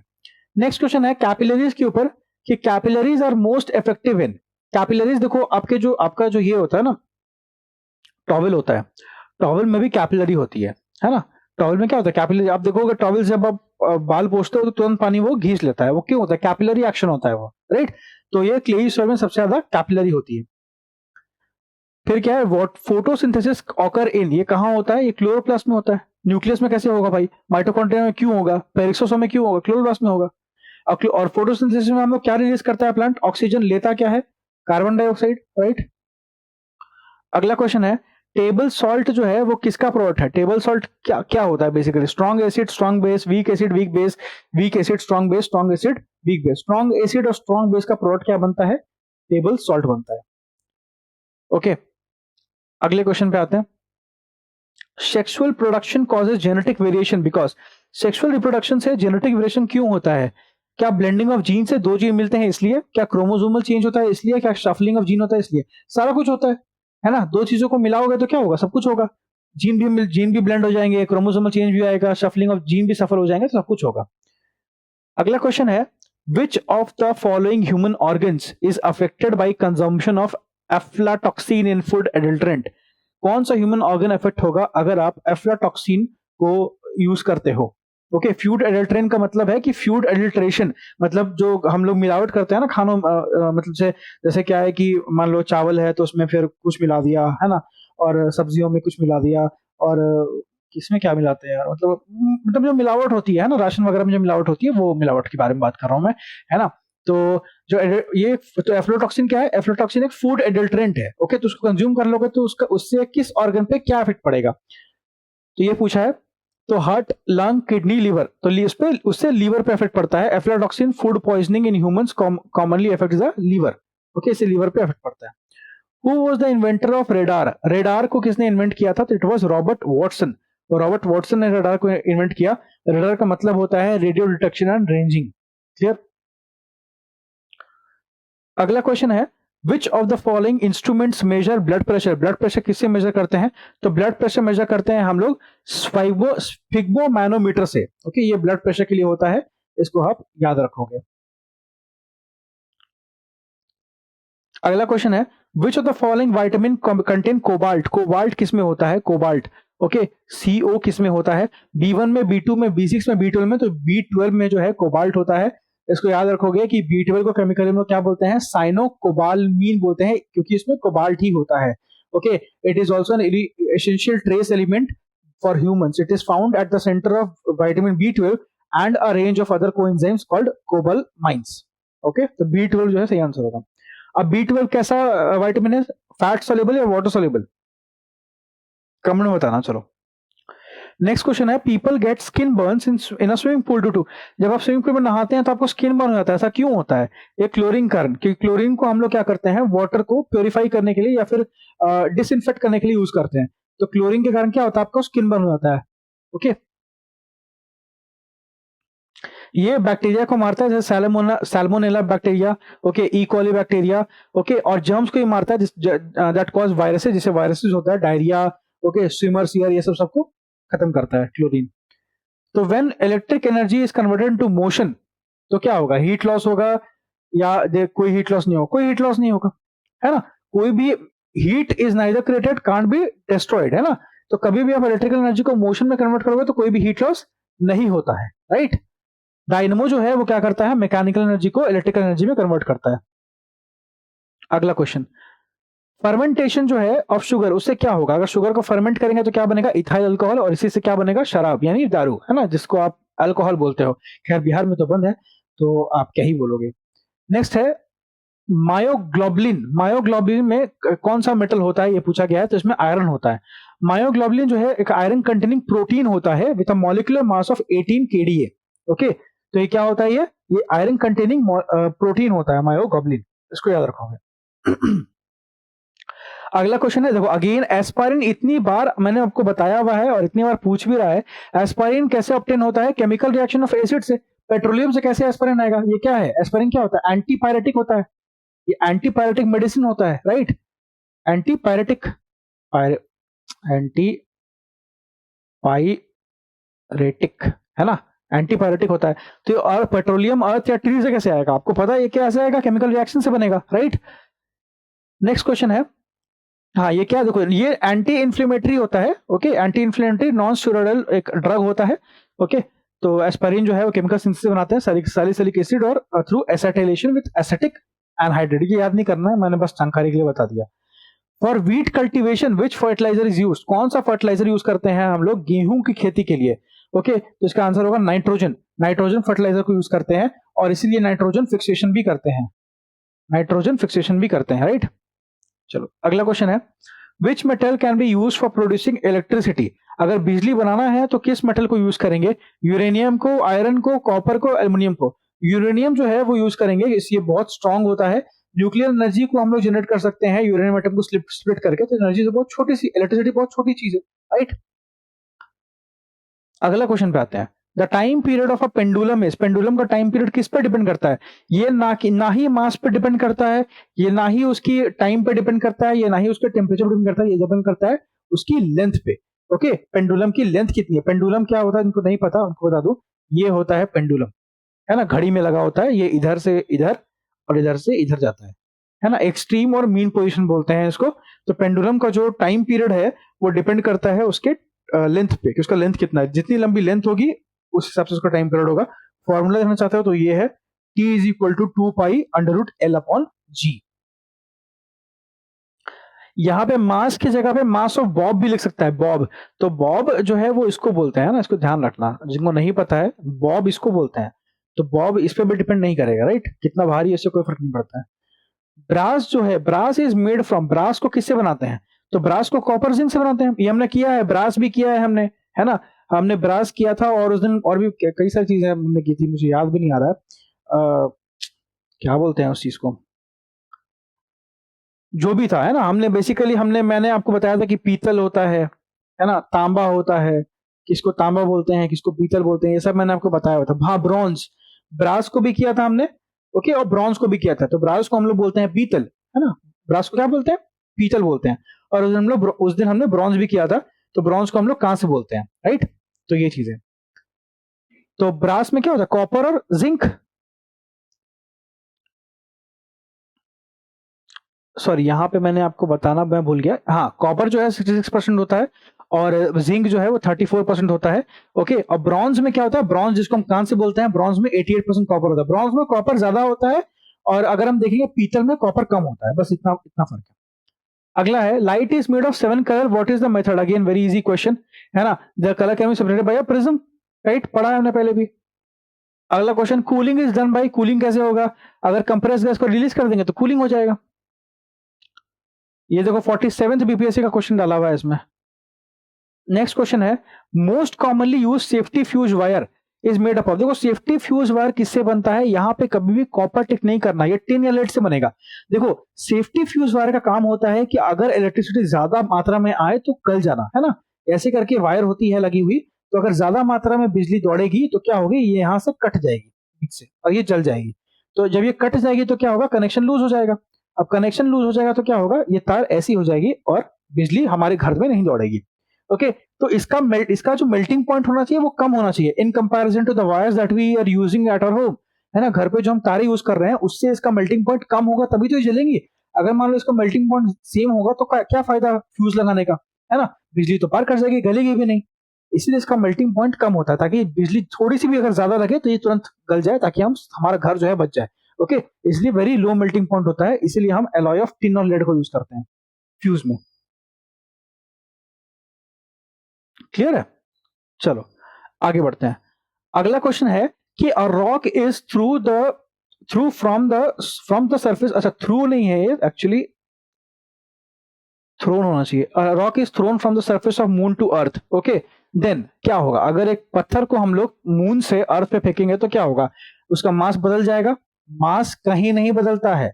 नेक्स्ट क्वेश्चन है कैपिलरीज के ऊपर, कि capillaries are most effective in, capillaries देखो, आपका जो ये होता है ना, टॉवल होता है, टॉवल में भी कैपिलरी होती है ना? टॉवल में क्या होता है? कैपिलरी। आप देखोगे टॉवल जब आप बाल पोंछते हो तो तुरंत पानी वो खींच लेता है, वो क्यों होता है? कैपिलरी एक्शन होता है वो, राइट? तो ये क्लेई सॉइल में सबसे ज्यादा कैपिलरी होती है। फिर क्या है? व्हाट फोटोसिंथेसिस ऑकर इन, ये कहाँ होता है? ये क्लोरोप्लास्ट में होता है। न्यूक्लियस में कैसे होगा भाई? माइटोकॉन्ड्रिया में क्यों होगा? पेरिक्सोसोम में क्यों होगा? क्लोरोप्लास्ट में होगा। और फोटोसिंथेसिस में हम लोग क्या रिलीज करता है प्लांट? ऑक्सीजन। लेता क्या है? Carbon dioxide, right? अगला क्वेश्चन है, टेबल सॉल्ट जो है वो किसका प्रोडक्ट है? टेबल सॉल्ट क्या क्या होता है basically? Strong acid, strong base, weak acid, weak base, weak acid, strong base, strong acid, weak base. Strong acid और स्ट्रॉन्ग बेस का प्रोडक्ट क्या बनता है? टेबल सॉल्ट बनता है। ओके, अगले क्वेश्चन पे आते हैं। Sexual production causes genetic variation because, sexual reproduction से जेनेटिक वेरिएशन क्यों होता है? क्या ब्लेंडिंग ऑफ जीन से दो जीन मिलते हैं इसलिए? क्या क्रोमोसोमल चेंज होता है इसलिए? क्या शफलिंग ऑफ जीन होता है इसलिए? सारा कुछ होता है ना? दो चीजों को मिलाओगे तो क्या होगा? सब कुछ होगा। जीन भी ब्लेंड हो जाएंगे, क्रोमोसोमल चेंज भी आएगा, शफलिंग ऑफ जीन भी सफल हो जाएंगे, तो सब कुछ होगा। अगला क्वेश्चन है, which of the following human organs is affected by consumption of aflatoxin in food adulterant? कौन सा ह्यूमन ऑर्गन अफेक्ट होगा अगर आप एफ्लाटॉक्सिन को यूज करते हो? ओके, फूड एडल्ट्रेंट का मतलब है कि फूड एडल्ट्रेशन मतलब जो हम लोग मिलावट करते हैं ना खानों, मतलब जैसे क्या है कि मान लो चावल है तो उसमें फिर कुछ मिला दिया, है ना? और सब्जियों में कुछ मिला दिया, और किसमें क्या मिलाते हैं यार, मतलब जो मिलावट होती है ना, राशन वगैरह में जो मिलावट होती है, वो मिलावट के बारे में बात कर रहा हूं मैं, है ना? तो ये तो एफ्लोटॉक्सिन क्या है? एफ्लोटॉक्सिन एक फूड एडल्ट्रेंट है। ओके, तो उसको कंज्यूम कर लोगे तो उससे किस ऑर्गन पे क्या इफेक्ट पड़ेगा? तो ये पूछा है। तो हार्ट, लंग, किडनी, लीवर, तो उससे लीवर पे इफेक्ट पड़ता है। Aflatoxin food poisoning in humans commonly effects the liver. Okay, इससे लीवर पे इफेक्ट पड़ता है। Who was the inventor of radar? Radar को किसने इन्वेंट किया था? तो इट वाज रॉबर्ट वॉटसन। तो रॉबर्ट वॉटसन ने रेडार को इन्वेंट किया। रेडार का मतलब होता है radio detection and ranging. Clear? अगला क्वेश्चन है, which of the following instruments measure blood pressure? Blood pressure किससे मेजर करते हैं? तो ब्लड प्रेशर मेजर करते हैं हम लोग स्फिग्मोमैनोमीटर से। ओके, ये ब्लड प्रेशर के लिए होता है, इसको आप याद रखोगे। अगला क्वेश्चन है, which of the following vitamin contain cobalt? Cobalt किसमें होता है? कोबाल्ट। ओके, CO किसमें होता है? B1 में, B2 में, B6 में, B12 में। तो B12 में जो है कोबाल्ट होता है। इसको याद रखोगे कि B12 को केमिकली हम लोग क्या बोलते हैं? साइनो कोबालमीन बोलते हैं, क्योंकि इसमें कोबाल्ट ही होता है। Okay, it is also an essential trace element for humans. It is found at the centre of vitamin B12 and a range of other coenzymes called cobalamin. Okay, तो B12 जो है सही आंसर होगा। अब B12 कैसा vitamin है, fat soluble या water soluble, comment में बताना। चलो नेक्स्ट क्वेश्चन है, people get skin burns in a swimming pool to. जब आप स्विमिंग पूल में नहाते हैं तो आपको स्किन बर्न हो जाता है, ऐसा क्यों होता है? ये क्लोरीन कारण, क्योंकि क्लोरीन को हम लोग क्या करते हैं, वाटर को प्योरीफाई करने के लिए या फिर डिसइंफेक्ट करने के लिए यूज करते हैं। तो क्लोरीन के कारण क्या होता है, आपको स्किन बर्न हो जाता है। ओके, ये बैक्टीरिया को मारता है, जैसे सैल्मोनेला बैक्टीरिया, ओके, ई कॉली बैक्टीरिया, ओके, और जर्म्स को ही मारता है दैट कॉज वायरसेस, जिसे वायरसेस होता है, डायरिया, ओके, स्विमर सीयर, ये सब सबको खत्म करता है क्लोरीन। तो when electric energy is converted to motion, तो क्या होगा, हीट लॉस होगा या कोई हीट लॉस नहीं होगा? कोई हीट लॉस नहीं होगा, है ना। कोई भी heat is neither created can't be destroyed, है ना। तो कभी भी आप इलेक्ट्रिकल एनर्जी को मोशन में कन्वर्ट करोगे तो कोई भी हीट लॉस नहीं होता है, राइट। डायनमो जो है वो क्या करता है, मैकेनिकल एनर्जी को इलेक्ट्रिकल एनर्जी में कन्वर्ट करता है। अगला क्वेश्चन, फर्मेंटेशन जो है ऑफ शुगर, उससे क्या होगा? अगर शुगर को फर्मेंट करेंगे तो क्या बनेगा, इथाइल अल्कोहल, और इसी से क्या बनेगा, शराब यानी दारू, है ना, जिसको आप अल्कोहल बोलते हो। खैर बिहार में तो बंद है, तो आप क्या ही बोलोगे। नेक्स्ट है मायोग्लोबुलिन। मायोग्लोबुलिन में कौन सा मेटल होता है, ये पूछा गया है, तो इसमें आयरन होता है। मायोग्लोबुलिन जो है एक आयरन कंटेनिंग प्रोटीन होता है with a molecular mass of 18 kDa। Okay, तो ये क्या होता है, ये आयरन कंटेनिंग प्रोटीन होता है मायोग्लोबुलिन, इसको याद रखोगे। अगला क्वेश्चन है, देखो अगेन एस्पायरिन, इतनी बार मैंने आपको बताया हुआ है और इतनी बार पूछ भी रहा है, एस्पायरिन कैसे ऑब्टेन होता है, केमिकल रिएक्शन ऑफ एसिड से। पेट्रोलियम से कैसे एस्पायरिन आएगा? ये क्या है, एस्पायरिन क्या होता है, एंटीपायरेटिक होता है, ये एंटीपायरेटिक मेडिसिन होता है, राइट। एंटीपायरेटिक, एंटीपायरेटिक, है ना, एंटीपायरेटिक होता है। तो और पेट्रोलियम अर्थ या ट्री से कैसे आएगा? आपको पता है ये कैसे आएगा, केमिकल रिएक्शन से बनेगा, राइट। नेक्स्ट क्वेश्चन है, हाँ ये क्या, देखो ये एंटी इन्फ्लेमेटरी होता है, okay, anti inflammatory non steroidal एक ड्रग होता है, ओके। तो एस्पायरिन जो है वो केमिकल सिंथेसिस से बनाते हैं, सैलिसिलिक एसिड और through acetylation with acetic anhydride. ये याद नहीं करना है, मैंने बस जानकारी के लिए बता दिया। For wheat cultivation which fertiliser is used, कौन सा फर्टिलाइजर यूज करते हैं हम लोग गेहूं की खेती के लिए? ओके, तो इसका आंसर होगा नाइट्रोजन। नाइट्रोजन फर्टिलाइजर को यूज करते हैं और इसीलिए नाइट्रोजन फिक्सेशन भी करते हैं, नाइट्रोजन फिक्सेशन भी करते हैं, राइट। चलो अगला क्वेश्चन है, which metal can be use for producing electricity. अगर बिजली बनाना है तो किस मेटल को यूज करेंगे? यूरेनियम को, आयरन को, कॉपर को, एल्युमिनियम को। यूरेनियम जो है वो यूज करेंगे, ये बहुत स्ट्रांग होता है, न्यूक्लियर एनर्जी को हम लोग जनरेट कर सकते हैं यूरेनियम एटम को स्प्लिट करके, तो एनर्जी तो बहुत छोटी सी, इलेक्ट्रिसिटी बहुत छोटी चीज है, राइट। अगला क्वेश्चन पे आते हैं, the time period of a pendulum is, pendulum का टाइम पीरियड किस पर डिपेंड करता है? ये ना ही मास पे डिपेंड करता है, ये ना ही उसकी टाइम पे डिपेंड करता है, ये ना ही उसके टेम्परेचर पे डिपेंड करता है, ये डिपेंड करता है उसकी लेंथ पे। ओके, पेंडुलम की लेंथ कितनी है? पेंडुलम क्या होता है, इनको नहीं पता, उनको बता दूं, ये होता है पेंडुलम, है ना, घड़ी में लगा होता है, ये इधर से इधर और इधर से इधर जाता है ना, एक्सट्रीम और मीन पोजीशन बोलते हैं इसको। तो पेंडुलम का जो टाइम पीरियड है वो डिपेंड करता है उसके लेंथ पे, कि उसका लेंथ कितना है, जितनी लंबी लेंथ होगी उस हिसाब से उसका टाइम पीरियड होगा। फॉर्मूला देखना चाहते हो तो ये है T is equal to 2 pi under root L upon G। यहाँ पे मास की जगह पे मास ऑफ बॉब भी लिख सकता है, बॉब। तो बॉब जो है वो इसको बोलते हैं ना, इसको ध्यान रखना, जिनको नहीं पता है बॉब इसको बोलते हैं। तो बॉब इस पे भी डिपेंड नहीं करेगा, राइट, कितना भारी है इससे कोई फर्क नहीं पड़ता है। ब्रास जो है, brass is made from, brass को किससे बनाते हैं? तो ब्रास को कॉपर जिंक से बनाते हैं, ये हमने किया है, ब्रास भी किया है हमने, है ना। हमने ब्रास किया था और उस दिन और भी कई सारी चीजें हमने की थी, मुझे याद भी नहीं आ रहा है, क्या बोलते हैं उस चीज को, जो भी था, है ना। हमने बेसिकली मैंने आपको बताया था कि पीतल होता है ना, तांबा होता है, किसको तांबा बोलते हैं, किसको पीतल बोलते हैं, ये सब मैंने आपको बताया हुआ था। हाँ, ब्रॉन्ज, ब्रास को भी किया था हमने, ओके, और ब्रॉन्ज को भी किया था। तो ब्रास को हम लोग बोलते हैं पीतल, है ना, ब्रास को क्या बोलते हैं, पीतल बोलते हैं। और उस दिन हमने ब्रॉन्ज भी किया था, तो ब्रॉन्ज को हम लोग कांस्य बोलते हैं, राइट। तो ये चीजें, तो ब्रास में क्या होता है, कॉपर और जिंक, सॉरी यहाँ पे मैंने आपको बताना मैं भूल गया, हाँ, कॉपर जो है 66% होता है और जिंक जो है वो 34% होता है, ओके। और ब्रॉन्ज में क्या होता है, ब्रॉन्ज जिसको हम कांस्य बोलते हैं, ब्रॉन्ज में 88% कॉपर होता है, ब्रॉन्ज में कॉपर ज्यादा होता है, और अगर हम देखेंगे पीतल में कॉपर कम होता है, बस इतना इतना फर्क है। अगला है, light is made of 7 colour, what is the method, again very easy question, है ना। The colour can be separated by a prism, right, पढ़ा है हमने पहले भी। अगला question, cooling is done by, cooling कैसे होगा? अगर कंप्रेस गैस को रिलीज कर देंगे तो कूलिंग हो जाएगा। ये देखो 47th बीपीएससी का क्वेश्चन डाला हुआ है इसमें। नेक्स्ट क्वेश्चन है, most commonly use safety fuse wire is made up of. देखो सेफ्टी फ्यूज वायर किससे बनता है? यहां पे कभी भी कॉपर टिक नहीं करना, ये टिन या लेड से बनेगा। देखो सेफ्टी फ्यूज वायर का काम होता है कि अगर इलेक्ट्रिसिटी ज्यादा मात्रा में आए तो गल जाना, है ना, ऐसे करके वायर होती है लगी हुई, तो अगर ज्यादा मात्रा में बिजली दौड़ेगी तो क्या होगी, ये यहां से कट जाएगी बीच से और ये जल जाएगी। तो जब ये कट जाएगी तो क्या होगा, कनेक्शन लूज हो जाएगा। अब कनेक्शन लूज हो जाएगा तो क्या होगा, ये तार ऐसी हो जाएगी और बिजली हमारे घर में नहीं दौड़ेगी। ओके, तो इसका जो मेल्टिंग पॉइंट होना चाहिए वो कम होना चाहिए in comparison to the wires that we are using at our home, है ना। घर पे जो हम तारे यूज कर रहे हैं उससे इसका मेल्टिंग पॉइंट कम होगा तभी तो ये जलेंगी। अगर मान लो इसका मेल्टिंग पॉइंट सेम होगा तो क्या फायदा फ्यूज लगाने का, है ना। बिजली तो पार कर जाएगी, गलेगी भी नहीं। इसलिए इसका मेल्टिंग पॉइंट कम होता है ताकि बिजली थोड़ी सी भी अगर ज्यादा लगे तो ये तुरंत गल जाए, ताकि हमारा घर जो है बच जाए। ओके, इसलिए वेरी लो मेल्टिंग पॉइंट होता है, इसलिए हम एलॉय ऑफ टिन और लेड को यूज करते हैं फ्यूज में। क्लियर है? चलो आगे बढ़ते हैं। अगला क्वेश्चन है कि a rock is through from the surface, अच्छा थ्रू नहीं है ये, एक्चुअली थ्रोन होना चाहिए। Rock is thrown from the surface of moon to earth. Okay, then क्या होगा, अगर एक पत्थर को हम लोग मून से अर्थ पे फेंकेंगे तो क्या होगा, उसका मास बदल जाएगा। मास कहीं नहीं बदलता है,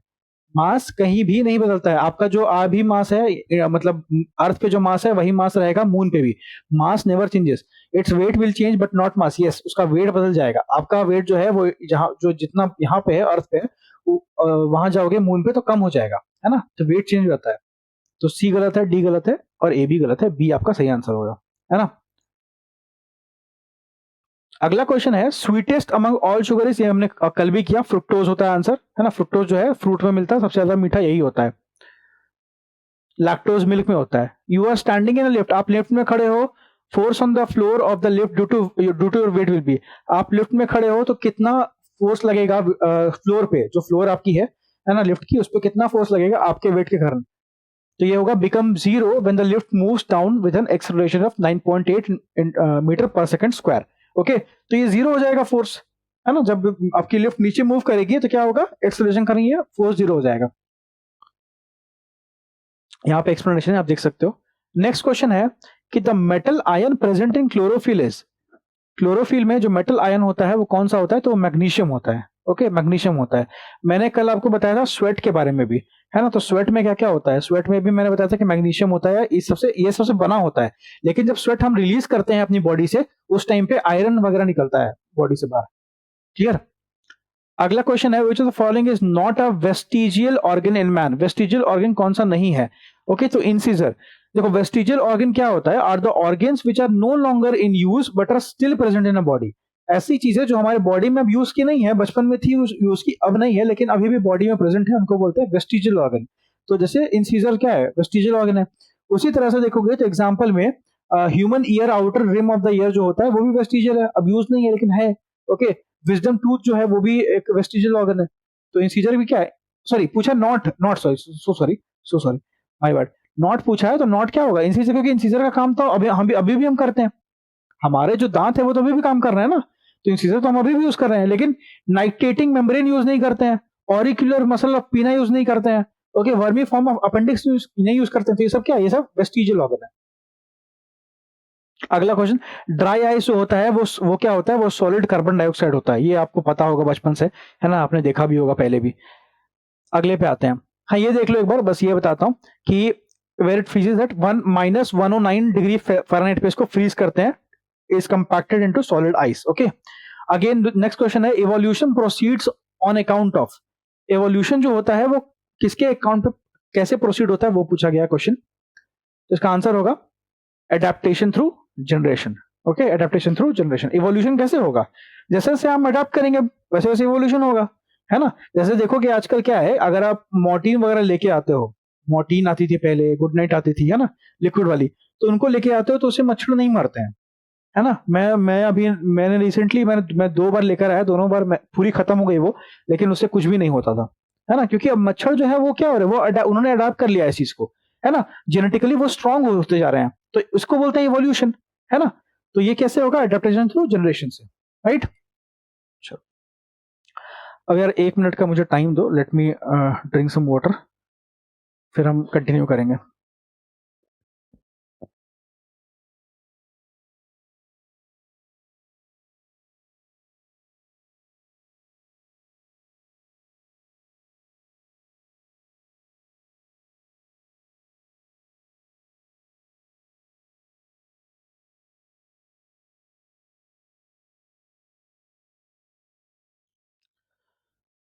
मास कहीं भी नहीं बदलता है। आपका जो अभी मास है, मतलब अर्थ पे जो मास है वही मास रहेगा मून पे भी। Mass never changes, its weight will change but not mass. Yes, उसका वेट बदल जाएगा। आपका वेट जो है वो जहां जो जितना यहाँ पे है अर्थ पे, वहां जाओगे मून पे तो कम हो जाएगा, है ना। तो वेट चेंज होता है। तो सी गलत है, डी गलत है और ए भी गलत है, बी आपका सही आंसर होगा, है ना। अगला क्वेश्चन है, sweetest among all sugar is, ये हमने कल भी किया, फ्रुक्टोज होता है आंसर, है ना। फ्रुक्टोज जो है फ्रूट में मिलता है, सबसे ज्यादा मीठा यही होता है। लैक्टोज मिल्क में होता है। You are standing in a lift, आप लिफ्ट में खड़े हो, force on the floor of the lift due to your weight will be. आप लिफ्ट में खड़े हो तो कितना फोर्स लगेगा फ्लोर पे, जो फ्लोर आपकी है ना लिफ्ट की, उस पर कितना फोर्स लगेगा आपके वेट के कारण। तो ये होगा become zero when the lift moves down with an acceleration of 9.8 metre per second square. Okay, तो ये जीरो हो जाएगा फोर्स, है ना। जब आपकी लिफ्ट नीचे मूव करेगी तो क्या होगा, एक्सेलरेशन करेंगे, फोर्स जीरो हो जाएगा। यहाँ पे एक्सप्लेनेशन है, आप देख सकते हो। नेक्स्ट क्वेश्चन है कि the metal ion present in chlorophyll is, chlorophyll में जो मेटल आयन होता है वो कौन सा होता है, तो मैग्नीशियम होता है। ओके, मैग्नीशियम होता है। मैंने कल आपको बताया था स्वेट के बारे में भी, है ना। तो स्वेट में क्या क्या होता है, स्वेट में भी मैंने बताया था कि मैग्नीशियम होता है, ये सबसे बना होता है। लेकिन जब स्वेट हम रिलीज करते हैं अपनी बॉडी से, उस टाइम पे आयरन वगैरह निकलता है बॉडी से बाहर। क्लियर? अगला क्वेश्चन है, which of the following is not a vestigial organ in man. Vestigial organ कौन सा नहीं है? ओके, तो इंसीजर। देखो वेस्टिजियल ऑर्गन क्या होता है, are the organs which are no longer in use but are still present in a body. ऐसी चीजें जो हमारे बॉडी में अब यूज की नहीं है, बचपन में थी यूज की, अब नहीं है लेकिन अभी भी बॉडी में प्रेजेंट है, उनको बोलते हैं वेस्टिजियल ऑर्गन। तो जैसे इंसीजर क्या है, वेस्टिजियल ऑर्गन है। उसी तरह से देखोगे तो एग्जाम्पल में human ear, outer rim of the ear जो होता है वो भी वेस्टिजियल है, अब यूज नहीं है लेकिन है। ओके, विजडम टूथ जो है वो भी एक वेस्टिजियल ऑर्गन है। तो इंसीजर भी क्या है, सॉरी पूछा not, sorry, so sorry my bad, not पूछा है तो नॉट क्या होगा, इंसीजर, क्योंकि इंसीजर का काम तो अभी भी हम करते हैं। हमारे जो दांत है वो तो अभी भी काम कर रहे हैं ना, तो इंसीजर तो हम अभी भी यूज कर रहे हैं, लेकिन नाइट्रेटिंग मेम्ब्रेन यूज नहीं करते हैं, ऑरिक्यूलर मसल ऑफ पीना यूज नहीं करते हैं। Okay, vermi form of appendix नहीं यूज करते हैं। तो ये सब क्या है, ये सब वेस्टिजियल ऑर्गन है। अगला क्वेश्चन, ड्राई आइस जो होता है वो क्या होता है, वो सॉलिड कार्बन डाइऑक्साइड होता है। ये आपको पता होगा बचपन से, है ना, आपने देखा भी होगा पहले भी। अगले पे आते हैं। हाँ, ये देख लो एक बार, बस ये बताता हूँ कि where it freezes at 1-109 degree Fahrenheit पे इसको फ्रीज करते हैं, is compacted into solid ice. Okay, again next question है, evolution proceeds on account of. Evolution जो होता है वो किसके अकाउंट पे कैसे प्रोसीड होता है वो पूछा गया क्वेश्चन। तो इसका आंसर होगा adaptation through generation. Okay, adaptation through generation. Evolution कैसे होगा, जैसे जैसे हम अडेप्ट करेंगे वैसे वैसे इवोल्यूशन होगा, है ना। जैसे देखो कि आजकल क्या है, अगर आप मॉर्टिन वगैरह लेके आते हो, मॉर्टिन आती थी पहले, गुड नाइट आती थी, है ना, लिक्विड वाली, तो उनको लेके आते हो तो उससे मच्छर नहीं मरते हैं, है ना। मैंने रिसेंटली मैं 2 बार लेकर आया, दोनों बार पूरी खत्म हो गई वो, लेकिन उससे कुछ भी नहीं होता था, है ना। क्योंकि अब मच्छर जो है वो क्या हो रहे हैं, वो उन्होंने अडाप्ट कर लिया है इस चीज को, है ना। जेनेटिकली वो स्ट्रांग होते जा रहे हैं, तो इसको बोलते हैं इवोल्यूशन, है ना। तो ये कैसे होगा, अडेप्टेशन थ्रू जनरेशन से, राइट। अब यार 1 मिनट का मुझे टाइम दो, let me drink some water, फिर हम कंटिन्यू करेंगे।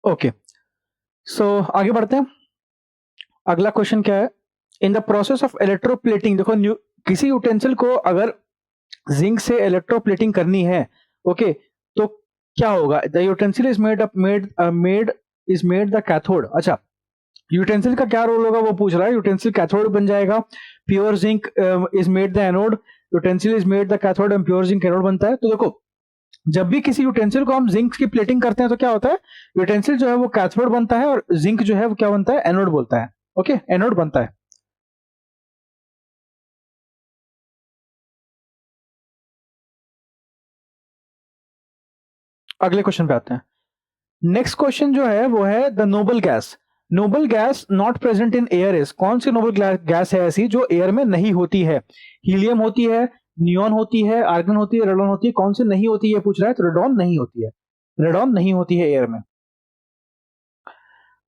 ओके, सो आगे बढ़ते हैं। अगला क्वेश्चन क्या है? In the process of electroplating, देखो किसी यूटेंसिल को अगर जिंक से इलेक्ट्रोप्लेटिंग करनी है, ओके, तो क्या होगा? The utensil is made the cathode. अच्छा, यूटेंसिल का क्या रोल होगा वो पूछ रहा है। यूटेंसिल कैथोड बन जाएगा। Pure zinc is made the anode, utensil is made the cathode and pure zinc anode बनता है। तो देखो, जब भी किसी यूटेंसिल को हम जिंक की प्लेटिंग करते हैं तो क्या होता है? यूटेंसिल जो है वो कैथोड बनता है और जिंक जो है वो क्या बनता है? एनोड बोलता है। ओके, एनोड बनता है। अगले क्वेश्चन पे आते हैं। नेक्स्ट क्वेश्चन जो है वो है the noble gas. Noble gas not present in air is, कौन सी नोबल गैस है ऐसी जो एयर में नहीं होती है? हीलियम होती है, नियॉन होती है, आर्गन होती है, रेडॉन होती है, कौन सी नहीं होती है पूछ रहा है। तो रेडॉन नहीं होती है, रेडॉन नहीं होती है एयर में।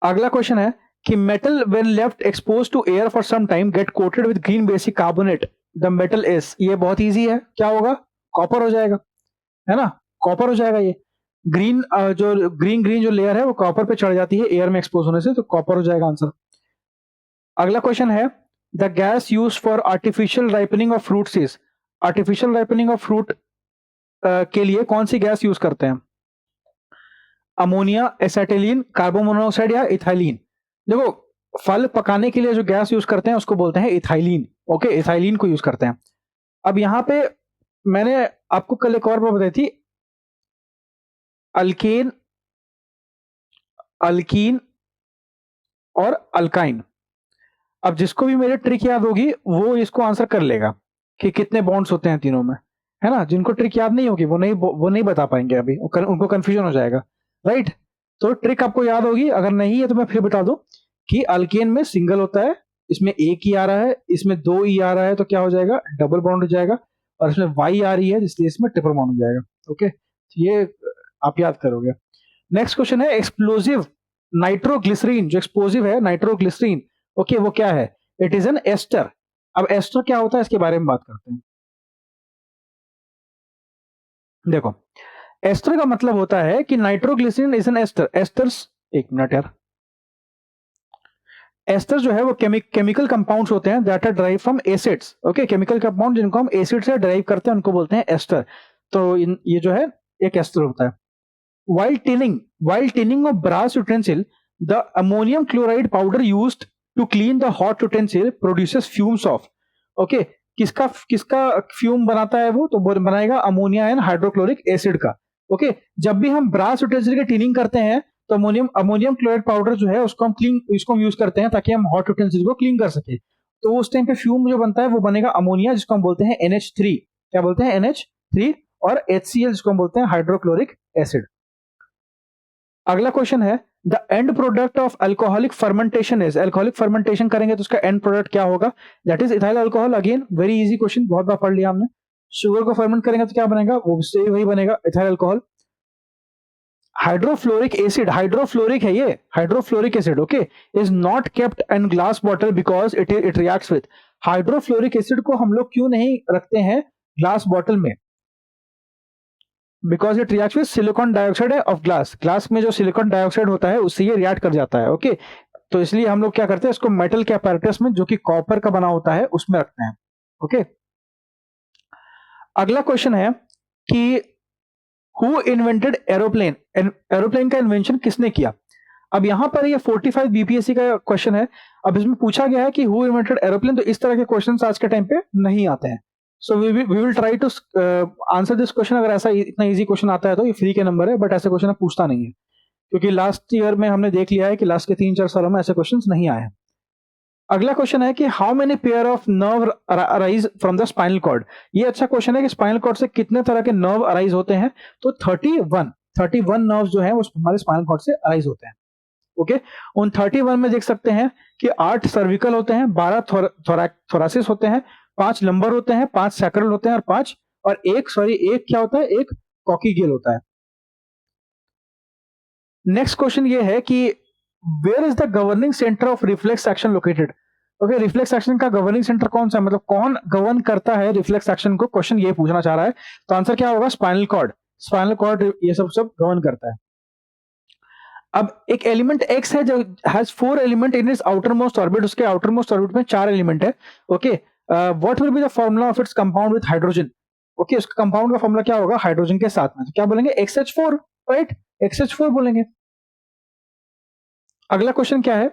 अगला क्वेश्चन है कि metal when left expose to air for some time get coated with green basic carbonate, the metal is, ये बहुत इजी है, क्या होगा? कॉपर हो जाएगा, है ना? कॉपर हो जाएगा ये। ग्रीन जो ग्रीन ग्रीन जो लेयर है वो कॉपर पे चढ़ जाती है एयर में एक्सपोज होने से, तो कॉपर हो जाएगा आंसर। अगला क्वेश्चन है the gas use for artificial ripening of fruits is, artificial ripening of fruit के लिए कौन सी गैस यूज करते हैं? अमोनिया, एसेटिलीन, कार्बन मोनोऑक्साइड या इथाइलीन? देखो, फल पकाने के लिए जो गैस यूज करते हैं उसको बोलते हैं इथाइलीन। ओके, इथाइलीन को यूज करते हैं। अब यहां पे मैंने आपको कल एक और बात बताई थी, अल्केन, अल्कीन और अल्काइन। अब जिसको भी मेरी ट्रिक याद होगी वो इसको आंसर कर लेगा कि कितने बॉन्ड्स होते हैं तीनों में, है ना? जिनको ट्रिक याद नहीं होगी वो नहीं बता पाएंगे अभी, उनको कंफ्यूजन हो जाएगा, राइट? तो ट्रिक आपको याद होगी, अगर नहीं है तो मैं फिर बता दूं कि अल्केन में सिंगल होता है, इसमें एक ही आ रहा है, इसमें दो ई आ रहा है, तो क्या हो जाएगा? डबल बॉन्ड हो जाएगा। और इसमें वाई आ रही है इसलिए इसमें ट्रिपल बॉन्ड हो जाएगा। ओके, तो ये आप याद करोगे। नेक्स्ट क्वेश्चन है एक्सप्लोजिव नाइट्रोग्लिसरीन, जो एक्सप्लोजिव है नाइट्रोग्लिसरीन, ओके, वो क्या है? It is an ester. अब एस्टर क्या होता है इसके बारे में बात करते हैं। देखो, एस्टर का मतलब होता है कि nitroglycerine is an ester. Esters, एक मिनट यार, एस्टर जो है वो केमिकल कंपाउंड्स होते हैं that are drive from acids. Okay, chemical compound जिनको हम एसिड से ड्राइव करते हैं उनको बोलते हैं एस्टर। तो ये जो है एक एस्टर होता है। While tinning of brass utensil, the ammonium chloride powder used to clean the hot utensil produces fumes of. Okay, किसका किसका फ्यूम बनाता है वो? तो बनाएगा अमोनिया एंड हाइड्रोक्लोरिक एसिड का। ओके, जब भी हम ब्रास यूटेंसिल की टिनिंग करते हैं तो अमोनियम क्लोराइड पाउडर जो है इसको हम यूज करते हैं ताकि हम हॉट यूटेंसिल को क्लीन कर सके। तो उस टाइम पे फ्यूम जो बनता है वो बनेगा अमोनिया, जिसको हम बोलते हैं NH3। क्या बोलते हैं? NH3। और HCl जिसको हम बोलते हैं हाइड्रोक्लोरिक एसिड। अगला क्वेश्चन है the end product of alcoholic fermentation is, alcoholic fermentation करेंगे तो उसका एंड प्रोडक्ट क्या होगा? That is ethyl alcohol. Again very easy question, बहुत बार पढ़ लिया हमने। शुगर को फर्मेंट करेंगे तो क्या बनेगा? वो से वही बनेगा, ethyl alcohol. Hydrofluoric acid, hydrofluoric है ये, hydrofluoric acid, okay, is not kept in glass bottle because it reacts with. Hydrofluoric acid को हम लोग क्यों नहीं रखते हैं ग्लास बॉटल में? Because it reacts with silicon dioxide of glass. Glass में जो सिलिकॉन डाइऑक्साइड होता है उससे ये रिएक्ट कर जाता है। ओके, तो इसलिए हम लोग क्या करते हैं, इसको मेटल के apparatus में जो कि कॉपर का बना होता है उसमें रखते हैं। ओके, अगला क्वेश्चन है कि हु इन्वेंटेड एरोप्लेन, एरोप्लेन का इन्वेंशन किसने किया? अब यहां पर ये 45 बीपीएससी का क्वेश्चन है। अब इसमें पूछा गया है कि हु इन्वेंटेड एरोप्लेन, तो इस तरह के क्वेश्चंस आज के टाइम पे नहीं आते हैं। So we will try to answer this question. अगर ऐसा इतना इजी क्वेश्चन आता है तो ये फ्री के नंबर है, बट ऐसे क्वेश्चन पूछता नहीं है, क्योंकि लास्ट ईयर में हमने देख लिया है कि लास्ट के 3-4 सालों में ऐसे क्वेश्चन नहीं आए हैं। अगला क्वेश्चन है कि how many pair of nerve arise from the spinal cord. ये अच्छा क्वेश्चन है कि स्पाइनल कॉर्ड से कितने तरह के नर्व अराइज होते हैं? तो 31। 31 नर्व्स जो हैं वो हमारे स्पाइनल कॉर्ड से अराइज होते हैं। ओके, उन 31 में देख सकते हैं कि 8 सर्विकल होते हैं, 12 थोरासिस होते हैं, 5 लंबर होते हैं, 5 सैक्रल होते हैं और एक क्या होता है, एक कॉक्सिगियल होता है। नेक्स्ट क्वेश्चन ये है कि where is the governing centre of reflex action located? Okay, reflex action का गवर्निंग सेंटर कौन सा है, मतलब कौन गवर्न करता है रिफ्लेक्स एक्शन को, क्वेश्चन ये पूछना चाह रहा है। तो आंसर क्या होगा, स्पाइनल कॉर्ड। स्पाइनल कॉर्ड ये सब गवर्न करता है। अब एक एलिमेंट एक्स है जो has 4 element in its outer most orbit, उसके आउटर मोस्ट ऑर्बिट में 4 एलिमेंट है। Okay, what will be the formula of its compound with hydrogen? Okay, उसका कंपाउंड का फॉर्मूला क्या होगा हाइड्रोजन के साथ में, तो क्या बोलेंगे, XH4, राइट, XH4 बोलेंगे। अगला क्वेश्चन क्या है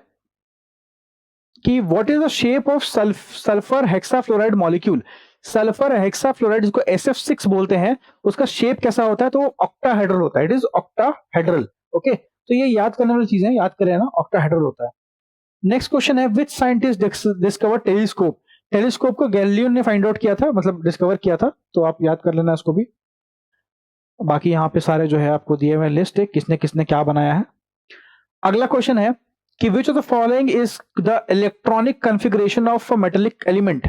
कि what is the shape of sulphur hexafluoride molecule? Sulphur hexafluoride जिसको SF6 बोलते हैं, उसका शेप कैसा होता है, तो ऑक्टाहेड्रल होता है, इट इज ऑक्टाहेड्रल। ओके, तो ये याद करने वाली चीजें याद करें ना, ऑक्टाहेड्रल होता है। नेक्स्ट क्वेश्चन है which scientist discover telescope? Telescope को गैलीलियो ने फाइंड आउट किया था, मतलब डिस्कवर किया था, तो आप याद कर लेना इसको भी। बाकी यहाँ पे सारे जो है आपको दिए हुए लिस्ट है किसने किसने क्या बनाया है। अगला क्वेश्चन है कि which of the following is the electronic configuration of a metallic element?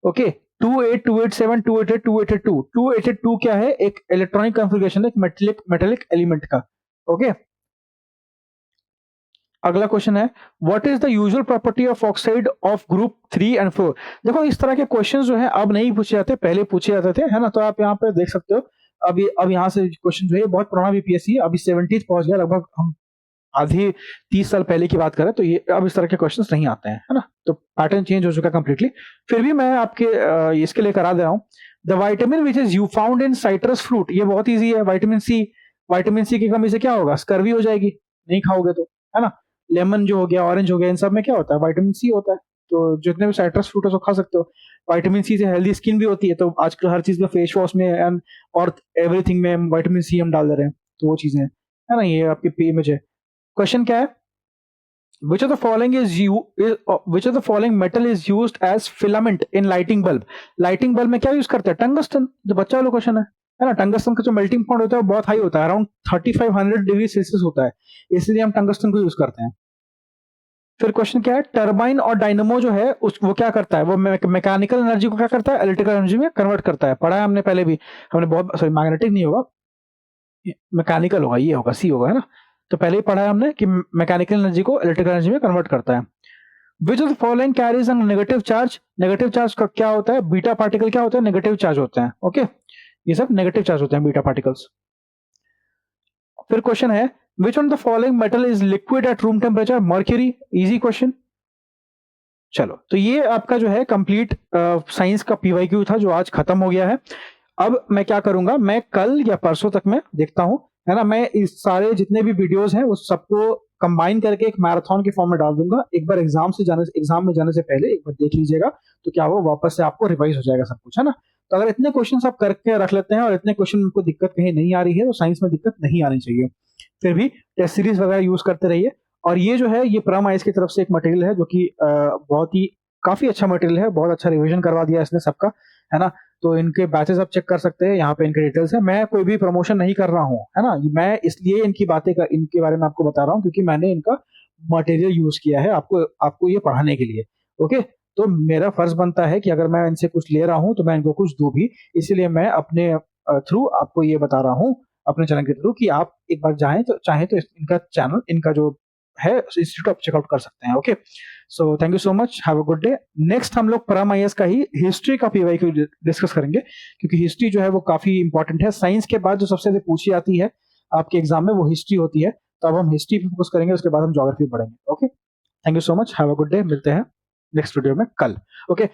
Okay, 28, 287, 288, 282। 282 क्या है, एक इलेक्ट्रॉनिक कॉन्फ़िगरेशन है एक मेटालिक एलिमेंट का। ओके, अगला क्वेश्चन है what is the usual property of oxide of group 3 and 4? देखो इस तरह के क्वेश्चंस जो है अब नहीं पूछे जाते, पहले पूछे जाते थे, है ना, तो आप यहाँ पे देख सकते हो। अब यहाँ से क्वेश्चन जो है बहुत पुराना बीपीएससी है, अभी 70 पहुंच गया लगभग, हम आधी 30 साल पहले की बात करें तो ये अब इस तरह के क्वेश्चंस नहीं आते हैं, है ना, तो पैटर्न चेंज हो चुका कंप्लीटली। फिर भी मैं आपके इसके लिए करा दे रहा हूँ। The vitamin which is you found in citrus fruit, ये बहुत ईजी है, विटामिन सी। विटामिन सी की कमी से क्या होगा, स्कर्वी हो जाएगी, नहीं खाओगे तो, है ना। लेमन जो हो गया, ऑरेंज हो गया, इन सब में क्या होता है, विटामिन सी होता है, तो जितने भी साइट्रस फ्रूट है उसको खा सकते हो। विटामिन सी से हेल्दी स्किन भी होती है, तो आजकल हर चीज में, फेस वॉश में एंड और एवरीथिंग में विटामिन सी हम डाल दे रहे हैं, तो वो चीजें है ना, ये आपकी इमेज है। क्वेश्चन क्या है, which of the following which of the following metal is used as filament in lighting bulb? Lighting bulb में क्या यूज करते हैं, टंगस्टन, जो बच्चा वाला क्वेश्चन है ना। टंगस्टन का जो मेल्टिंग पॉइंट होता है वो बहुत हाई होता है, अराउंड 3500 डिग्री सेल्सियस होता है, इसलिए हम टंगस्टन को यूज करते हैं। फिर क्वेश्चन क्या है, टरबाइन और डायनेमो जो है वो क्या करता है, वो मैकेनिकल एनर्जी को क्या करता है, इलेक्ट्रिकल एनर्जी में कन्वर्ट करता है, पढ़ा है हमने पहले भी, हमने बहुत, सॉरी मैग्नेटिक नहीं होगा, मैकेनिकल होगा, ये होगा, सी होगा, है ना। तो पहले ही पढ़ा है हमने कि मैकेनिकल एनर्जी को इलेक्ट्रिकल एनर्जी में कन्वर्ट करता है। Which of the following carries an negative charge? Negative charge का क्या होता है, बीटा पार्टिकल क्या होता है, नेगेटिव चार्ज होते हैं। ओके, ये सब नेगेटिव चार्ज होते हैं, बीटा पार्टिकल्स। फिर क्वेश्चन है which on the following metal is liquid at room temperature? Mercury, easy question. चलो, तो ये आपका जो है कंप्लीट साइंस का पीवाईक्यू था जो आज खत्म हो गया है। अब मैं क्या करूंगा, मैं कल या परसों तक मैं देखता हूं, है ना, मैं इस सारे जितने भी वीडियोस हैं उस सबको कंबाइन करके एक मैराथन के फॉर्म में डाल दूंगा। एक बार एग्जाम में जाने से पहले एक बार देख लीजिएगा, तो क्या वो वापस से आपको रिवाइज हो जाएगा सब कुछ, है ना। तो अगर इतने क्वेश्चन आप करके रख लेते हैं और इतने क्वेश्चन को दिक्कत कहीं नहीं आ रही है, तो साइंस में दिक्कत नहीं आनी चाहिए। फिर भी टेस्ट सीरीज वगैरह यूज करते रहिए। और ये जो है ये परम आईएएस की तरफ से एक मटेरियल है जो कि बहुत ही काफी अच्छा मटेरियल है, बहुत अच्छा रिवीजन करवा दिया इसने सबका, है ना। तो इनके बैचेस आप चेक कर सकते हैं, यहाँ पे इनके डिटेल्स है। मैं कोई भी प्रमोशन नहीं कर रहा हूँ, है ना, मैं इसलिए इनके बारे में आपको बता रहा हूँ क्योंकि मैंने इनका मटेरियल यूज किया है आपको ये पढ़ाने के लिए। ओके, तो मेरा फर्ज बनता है कि अगर मैं इनसे कुछ ले रहा हूँ तो मैं इनको कुछ दूं भी, इसीलिए मैं अपने थ्रू आपको ये बता रहा हूँ, अपने चैनल के थ्रू, कि आप एक बार चाहें तो इनका चैनल, इनका जो है इंस्टीट्यूट, आप चेकआउट कर सकते हैं। Okay, so thank you so much, have a good day. Next हम लोग परम आईएएस का ही हिस्ट्री का पीवाईक्यू डिस्कस करेंगे, क्योंकि हिस्ट्री जो है वो काफी इंपॉर्टेंट है। साइंस के बाद जो सबसे ज्यादा पूछी जाती है आपके एग्जाम में वो हिस्ट्री होती है, तो अब हम हिस्ट्री पे फोकस करेंगे, उसके बाद हम ज्योग्राफी पढ़ेंगे। Okay, thank you so much, have a good day, मिलते हैं नेक्स्ट वीडियो में कल। ओके।